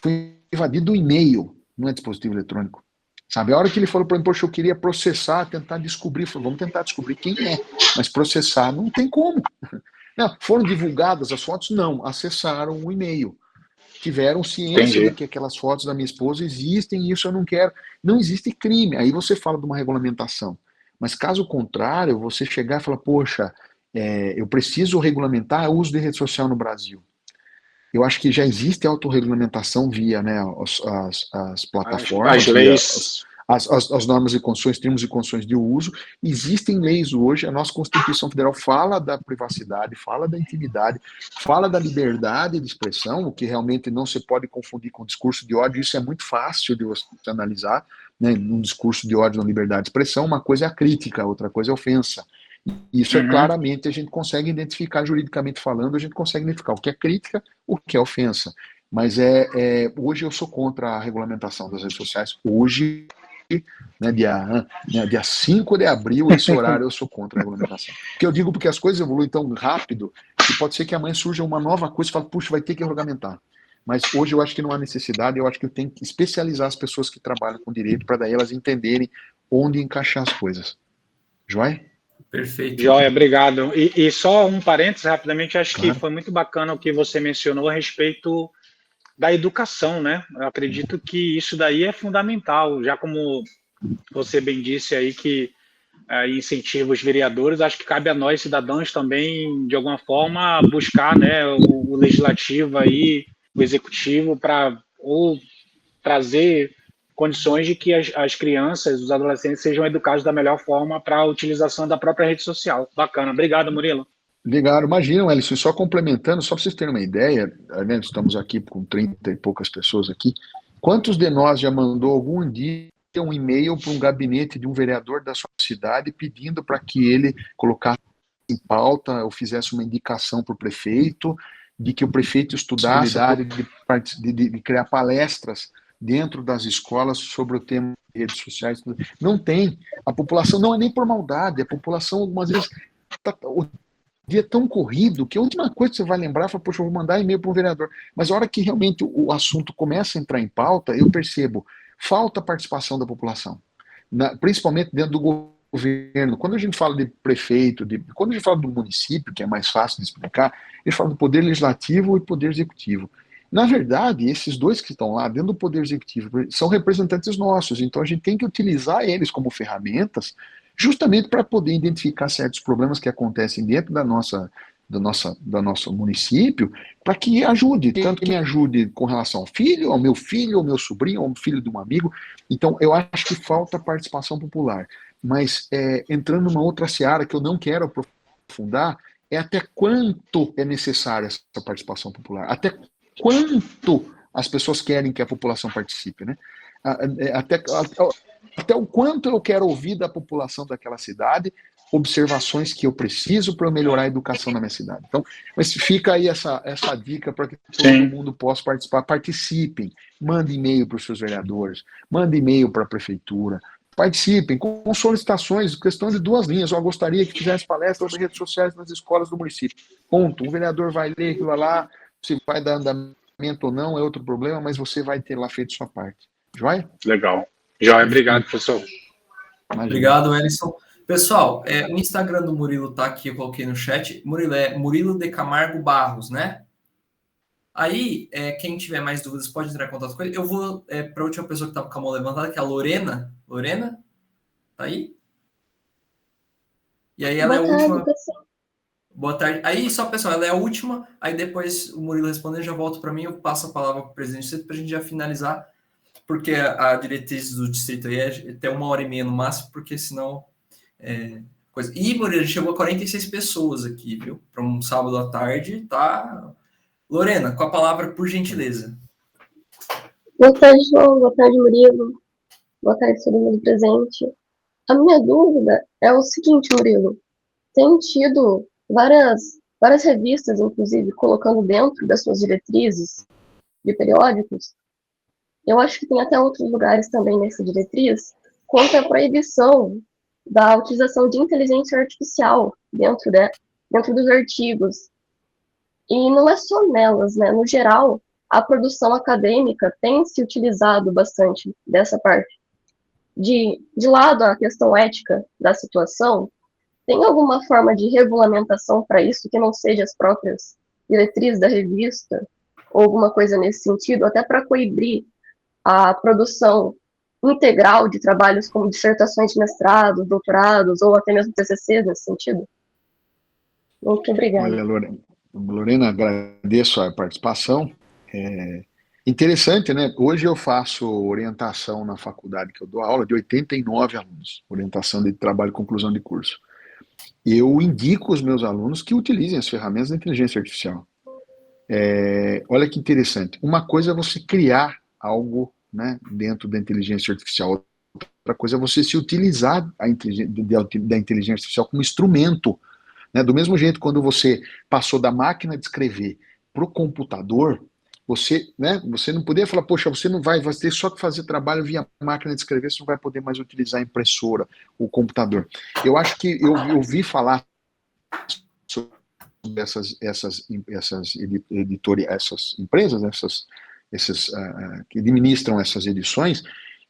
Foi invadido o e-mail, não é dispositivo eletrônico. Sabe, a hora que ele falou para mim, poxa, eu queria processar, tentar descobrir, falou, vamos tentar descobrir quem é, mas processar não tem como. Não, foram divulgadas as fotos? Não, acessaram o e-mail. Tiveram ciência de que aquelas fotos da minha esposa existem e isso eu não quero. Não existe crime. Aí você fala de uma regulamentação. Mas caso contrário, você chegar e falar, poxa, eu preciso regulamentar o uso de rede social no Brasil. Eu acho que já existe autorregulamentação via, né, as plataformas, as leis, as normas e condições, termos e condições de uso. Existem leis hoje, a nossa Constituição Federal fala da privacidade, fala da intimidade, fala da liberdade de expressão, o que realmente não se pode confundir com discurso de ódio. Isso é muito fácil de você analisar, né, num discurso de ódio na liberdade de expressão, uma coisa é a crítica, outra coisa é a ofensa. Isso é claramente, a gente consegue identificar, juridicamente falando, a gente consegue identificar o que é crítica, o que é ofensa. Mas hoje eu sou contra a regulamentação das redes sociais. Hoje, né, dia 5 de abril, esse horário eu sou contra a regulamentação. Porque eu digo porque as coisas evoluem tão rápido que pode ser que amanhã surja uma nova coisa e fale, puxa, vai ter que regulamentar. Mas hoje eu acho que não há necessidade, eu acho que eu tenho que especializar as pessoas que trabalham com direito para daí elas entenderem onde encaixar as coisas. Joia? Perfeito. Joia, obrigado. E só um parênteses rapidamente, acho que foi muito bacana o que você mencionou a respeito da educação, né? Eu acredito que isso daí é fundamental, já como você bem disse aí que incentiva os vereadores, acho que cabe a nós, cidadãos, também, de alguma forma, buscar, né, o legislativo aí, o executivo, para ou trazer condições de que as crianças, os adolescentes sejam educados da melhor forma para a utilização da própria rede social. Bacana. Obrigado, Murilo. Obrigado. Imagina, Ellison, só complementando, só para vocês terem uma ideia, né, estamos aqui com 30 e poucas pessoas aqui, quantos de nós já mandou algum dia um e-mail para um gabinete de um vereador da sua cidade pedindo para que ele colocasse em pauta ou fizesse uma indicação para o prefeito, de que o prefeito estudasse a possibilidade de criar palestras dentro das escolas sobre o tema de redes sociais? Não tem. A população não é nem por maldade, a população algumas vezes o dia é tão corrido que a última coisa que você vai lembrar é, poxa, eu vou mandar e-mail para o vereador. Mas a hora que realmente o assunto começa a entrar em pauta, eu percebo, falta participação da população, principalmente dentro do governo. Quando a gente fala de prefeito, quando a gente fala do município, que é mais fácil de explicar, a gente fala do poder legislativo e poder executivo. Na verdade, esses dois que estão lá dentro do poder executivo são representantes nossos, então a gente tem que utilizar eles como ferramentas justamente para poder identificar certos problemas que acontecem dentro do nosso município, para que ajude, tanto que me ajude com relação ao filho, ao meu sobrinho, ao filho de um amigo. Então, eu acho que falta participação popular. Mas, entrando numa outra seara que eu não quero aprofundar, é até quanto é necessária essa participação popular, até quanto as pessoas querem que a população participe, né? Até o quanto eu quero ouvir da população daquela cidade observações que eu preciso para melhorar a educação na minha cidade. Então, mas fica aí essa dica para que todo mundo possa participar. Participem, mandem e-mail para os seus vereadores, mandem e-mail para a prefeitura, participem com solicitações, questão de 2 linhas. Eu gostaria que fizesse palestras nas redes sociais nas escolas do município. Ponto. Um vereador vai ler aquilo lá, se vai dar andamento ou não é outro problema, mas você vai ter lá feito sua parte. Joia? Legal. Joia, obrigado, professor. Imagina. Obrigado, Ellison. Pessoal, o Instagram do Murilo tá aqui, eu coloquei no chat. Murilo é Murilo de Camargo Barros, né? Aí, quem tiver mais dúvidas pode entrar em contato com ele. Eu vou para a última pessoa que estava com a mão levantada, que é a Lorena. Lorena? Tá aí? E aí ela é a última. Pessoal. Boa tarde. Aí, só, pessoal, ela é a última. Aí depois o Murilo respondendo, já volta para mim, eu passo a palavra para o presidente para a gente já finalizar, porque a diretriz do distrito aí é até 1h30 no máximo, porque senão... coisa. E, Murilo, chegou a 46 pessoas aqui, viu? Para um sábado à tarde, tá? Lorena, com a palavra, por gentileza. Boa tarde, João. Boa tarde, Murilo. Boa tarde, todo mundo presente. A minha dúvida é o seguinte, Murilo. Tem tido várias revistas, inclusive, colocando dentro das suas diretrizes de periódicos Eu acho que tem até outros lugares também nessa diretriz, quanto à proibição da utilização de inteligência artificial dentro dos artigos. E não é só nelas, né? No geral, a produção acadêmica tem se utilizado bastante dessa parte. De lado a questão ética da situação, tem alguma forma de regulamentação para isso que não seja as próprias diretrizes da revista, ou alguma coisa nesse sentido, até para coibir a produção integral de trabalhos como dissertações de mestrado, doutorados, ou até mesmo TCCs nesse sentido? Muito obrigada. Olha, Lorena, agradeço a participação. Interessante, né? Hoje eu faço orientação na faculdade que eu dou aula de 89 alunos, orientação de trabalho e conclusão de curso. Eu indico os meus alunos que utilizem as ferramentas da inteligência artificial. Olha que interessante. Uma coisa é você criar algo, né, dentro da inteligência artificial. Outra coisa é você se utilizar da inteligência artificial como instrumento. Né? Do mesmo jeito, quando você passou da máquina de escrever para o computador, você não podia falar, poxa, você vai ter só que fazer trabalho via máquina de escrever, você não vai poder mais utilizar a impressora, o computador. Eu acho que eu ouvi falar sobre essas empresas, que administram essas edições,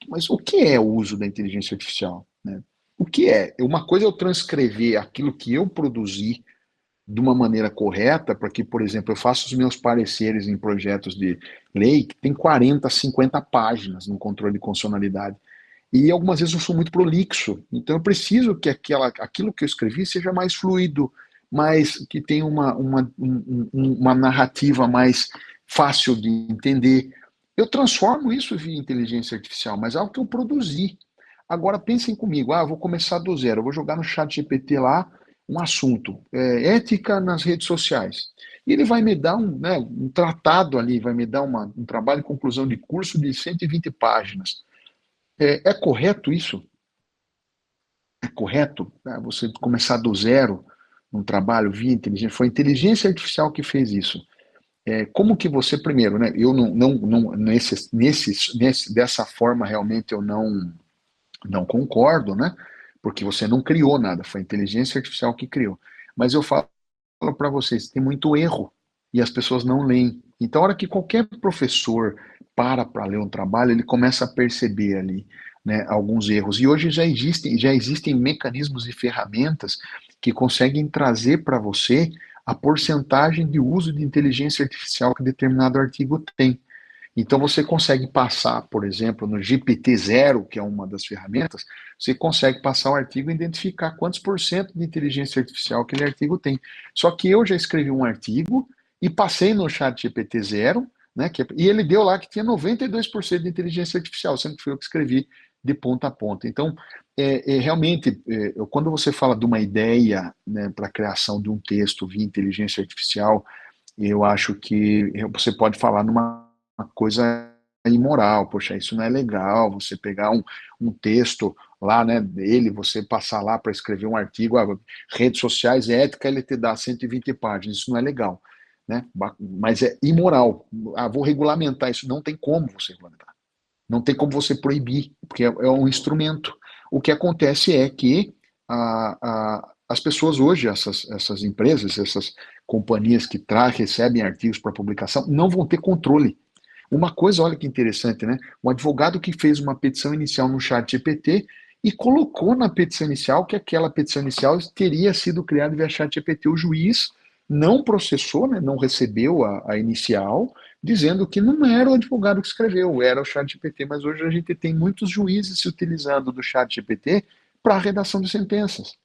mas o que é o uso da inteligência artificial? Né? O que é? Uma coisa é eu transcrever aquilo que eu produzi de uma maneira correta, para que, por exemplo, eu faço os meus pareceres em projetos de lei que tem 40, 50 páginas no controle de constitucionalidade. E algumas vezes eu sou muito prolixo, então eu preciso que aquilo que eu escrevi seja mais fluido, que tenha uma narrativa mais fácil de entender. Eu transformo isso via inteligência artificial, mas é algo que eu produzi. Agora pensem comigo, eu vou começar do zero, eu vou jogar no chat GPT lá um assunto, ética nas redes sociais. E ele vai me dar um tratado ali, vai me dar um trabalho de conclusão de curso de 120 páginas. É correto isso? É correto você começar do zero num trabalho via inteligência? Foi a inteligência artificial que fez isso. Como que você, primeiro, né? Eu dessa forma realmente eu não concordo, né? Porque você não criou nada, foi a inteligência artificial que criou. Mas eu falo para vocês, tem muito erro e as pessoas não leem. Então, a hora que qualquer professor para ler um trabalho, ele começa a perceber ali, né, alguns erros. E hoje já existem mecanismos e ferramentas que conseguem trazer para você a porcentagem de uso de inteligência artificial que determinado artigo tem. Então você consegue passar, por exemplo, no GPT-0, que é uma das ferramentas, você consegue passar o artigo e identificar quantos por cento de inteligência artificial aquele artigo tem. Só que eu já escrevi um artigo e passei no chat GPT-0, né, e ele deu lá que tinha 92% de inteligência artificial, sendo que foi eu que escrevi de ponta a ponta. Então, realmente, quando você fala de uma ideia, né, para a criação de um texto via inteligência artificial, eu acho que você pode falar numa coisa imoral, poxa, isso não é legal, você pegar um texto lá, né, dele, você passar lá para escrever um artigo, redes sociais, ética, ele te dá 120 páginas, isso não é legal, né, mas é imoral, vou regulamentar isso, não tem como você regulamentar, não tem como você proibir, porque é um instrumento. O que acontece é que as pessoas hoje, essas empresas, essas companhias que recebem artigos para publicação, não vão ter controle. Uma coisa, olha que interessante, né? Um advogado que fez uma petição inicial no chat GPT e colocou na petição inicial que aquela petição inicial teria sido criada via chat GPT. O juiz não processou, né, não recebeu a inicial, dizendo que não era o advogado que escreveu, era o chat GPT. Mas hoje a gente tem muitos juízes se utilizando do chat GPT para a redação de sentenças.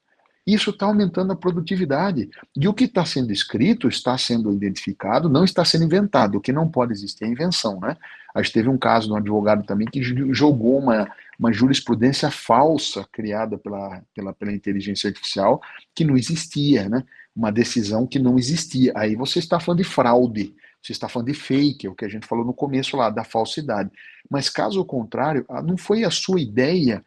Isso está aumentando a produtividade. E o que está sendo escrito está sendo identificado, não está sendo inventado. O que não pode existir é invenção, né? A gente teve um caso de um advogado também que jogou uma jurisprudência falsa criada pela inteligência artificial que não existia, né? Uma decisão que não existia. Aí você está falando de fraude, você está falando de fake, é o que a gente falou no começo lá, da falsidade. Mas caso contrário, não foi a sua ideia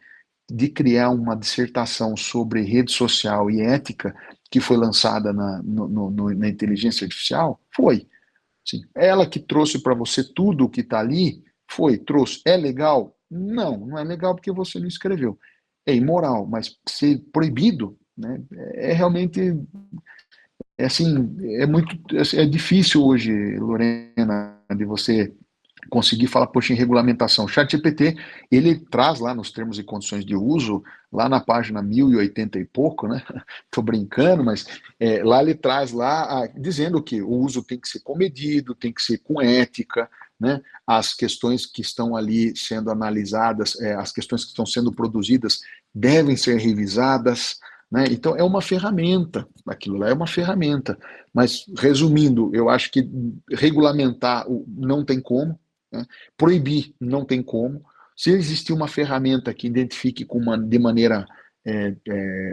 de criar uma dissertação sobre rede social e ética que foi lançada na inteligência artificial? Foi. Sim. Ela que trouxe para você tudo o que está ali, trouxe. É legal? Não, não é legal porque você não escreveu. É imoral, mas ser proibido, né, é realmente, assim, é difícil hoje, Lorena, de você conseguir falar, poxa, em regulamentação. O ChatGPT, ele traz lá nos termos e condições de uso, lá na página 1080 e pouco, né? Tô brincando, mas lá ele traz lá dizendo que o uso tem que ser comedido, tem que ser com ética, né? As questões que estão ali sendo analisadas, as questões que estão sendo produzidas devem ser revisadas, né? Então é uma ferramenta, aquilo lá é uma ferramenta. Mas resumindo, eu acho que regulamentar não tem como, né? Proibir não tem como. Se existir uma ferramenta que identifique de maneira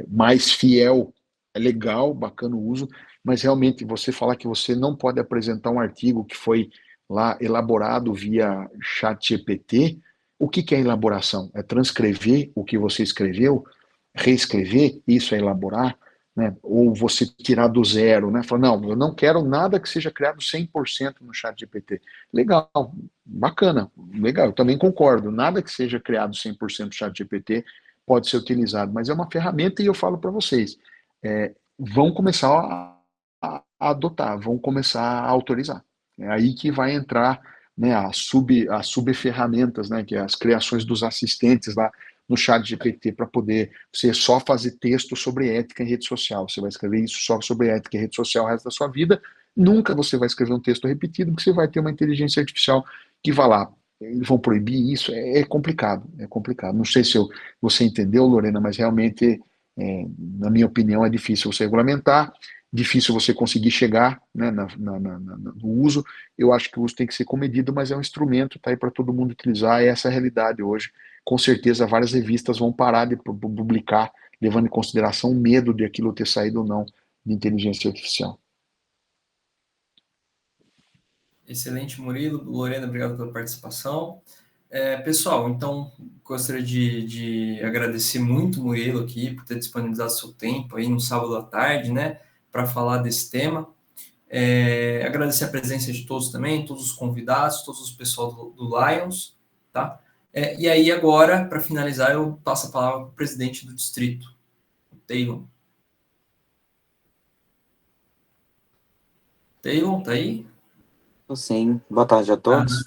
mais fiel, é legal, bacana o uso, mas realmente você falar que você não pode apresentar um artigo que foi lá elaborado via ChatGPT, o que é elaboração? É transcrever o que você escreveu, reescrever, isso é elaborar, né? Ou você tirar do zero, né? Falar, não, eu não quero nada que seja criado 100% no ChatGPT. Legal, bacana, legal, eu também concordo, nada que seja criado 100% no ChatGPT pode ser utilizado, mas é uma ferramenta e eu falo para vocês, vão começar a adotar, vão começar a autorizar. É aí que vai entrar, né, as subferramentas, né, que é as criações dos assistentes lá no ChatGPT para poder você só fazer texto sobre ética em rede social. Você vai escrever isso só sobre ética em rede social o resto da sua vida. Nunca você vai escrever um texto repetido, porque você vai ter uma inteligência artificial que vai lá. Eles vão proibir isso, é complicado, é complicado. Não sei se você entendeu, Lorena, mas realmente, na minha opinião, é difícil você regulamentar, difícil você conseguir chegar, né, no uso. Eu acho que o uso tem que ser comedido, mas é um instrumento, está aí para todo mundo utilizar, e essa é a realidade hoje. Com certeza, várias revistas vão parar de publicar, levando em consideração o medo de aquilo ter saído ou não de inteligência artificial. Excelente, Murilo. Lorena, obrigado pela participação. Pessoal, então, gostaria de agradecer muito o Murilo aqui por ter disponibilizado seu tempo aí no sábado à tarde, né, para falar desse tema. Agradecer a presença de todos também, todos os convidados, todos os pessoal do Lions, tá? E aí, agora, para finalizar, eu passo a palavra para o presidente do distrito, o Taylor. Taylor, tá aí? Sim, boa tarde a todos.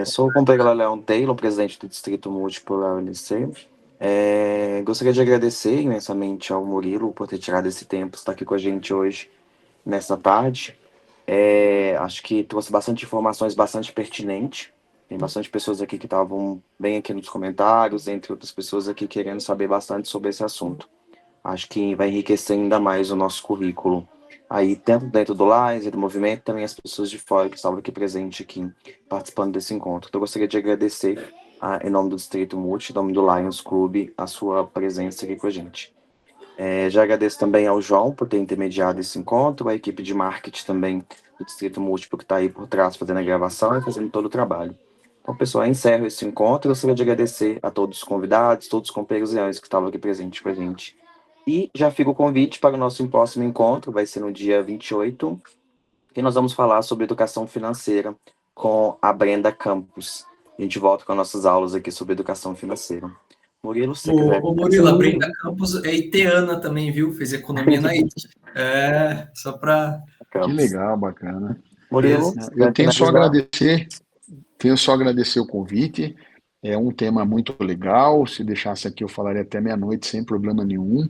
Sou o companheiro Leon Taylor, presidente do Distrito Múltiplo da UNIC. Gostaria de agradecer imensamente ao Murilo por ter tirado esse tempo, estar aqui com a gente hoje, nessa tarde. Acho que trouxe bastante informações, bastante pertinentes. Tem bastante pessoas aqui que estavam bem aqui nos comentários, entre outras pessoas aqui querendo saber bastante sobre esse assunto. Acho que vai enriquecer ainda mais o nosso currículo. Aí, tanto dentro do Lions e do movimento, também as pessoas de fora que estavam aqui presentes, aqui, participando desse encontro. Então, eu gostaria de agradecer, em nome do Distrito Multi, em nome do Lions Clube, a sua presença aqui com a gente. Já agradeço também ao João por ter intermediado esse encontro, a equipe de marketing também do Distrito Múltiplo que está aí por trás fazendo a gravação e fazendo todo o trabalho. Então, pessoal, eu encerro esse encontro. Eu gostaria de agradecer a todos os convidados, todos os companheiros leões que estavam aqui presentes com a gente. E já fica o convite para o nosso próximo encontro, vai ser no dia 28, que nós vamos falar sobre educação financeira com a Brenda Campos. A gente volta com as nossas aulas aqui sobre educação financeira. Murilo, se você quiser. Murilo, a Brenda Campos é iteana também, viu? Fez economia na IT. Só para... Que legal, bacana. Murilo, eu tenho só a agradecer o convite. É um tema muito legal. Se deixasse aqui, eu falaria até meia-noite, sem problema nenhum.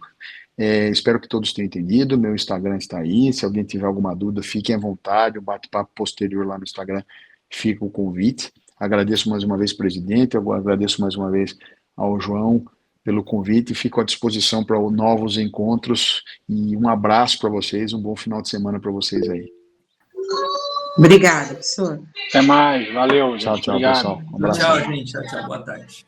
Espero que todos tenham entendido. Meu Instagram está aí. Se alguém tiver alguma dúvida, fiquem à vontade. O bate-papo posterior lá no Instagram fica o convite. Agradeço mais uma vez, presidente. Eu agradeço mais uma vez ao João pelo convite. Fico à disposição para novos encontros. E um abraço para vocês. Um bom final de semana para vocês aí. Obrigada, professor. Até mais, valeu, gente. Tchau, Obrigado. pessoal. Um abraço. Tchau, gente. Tchau, boa tarde.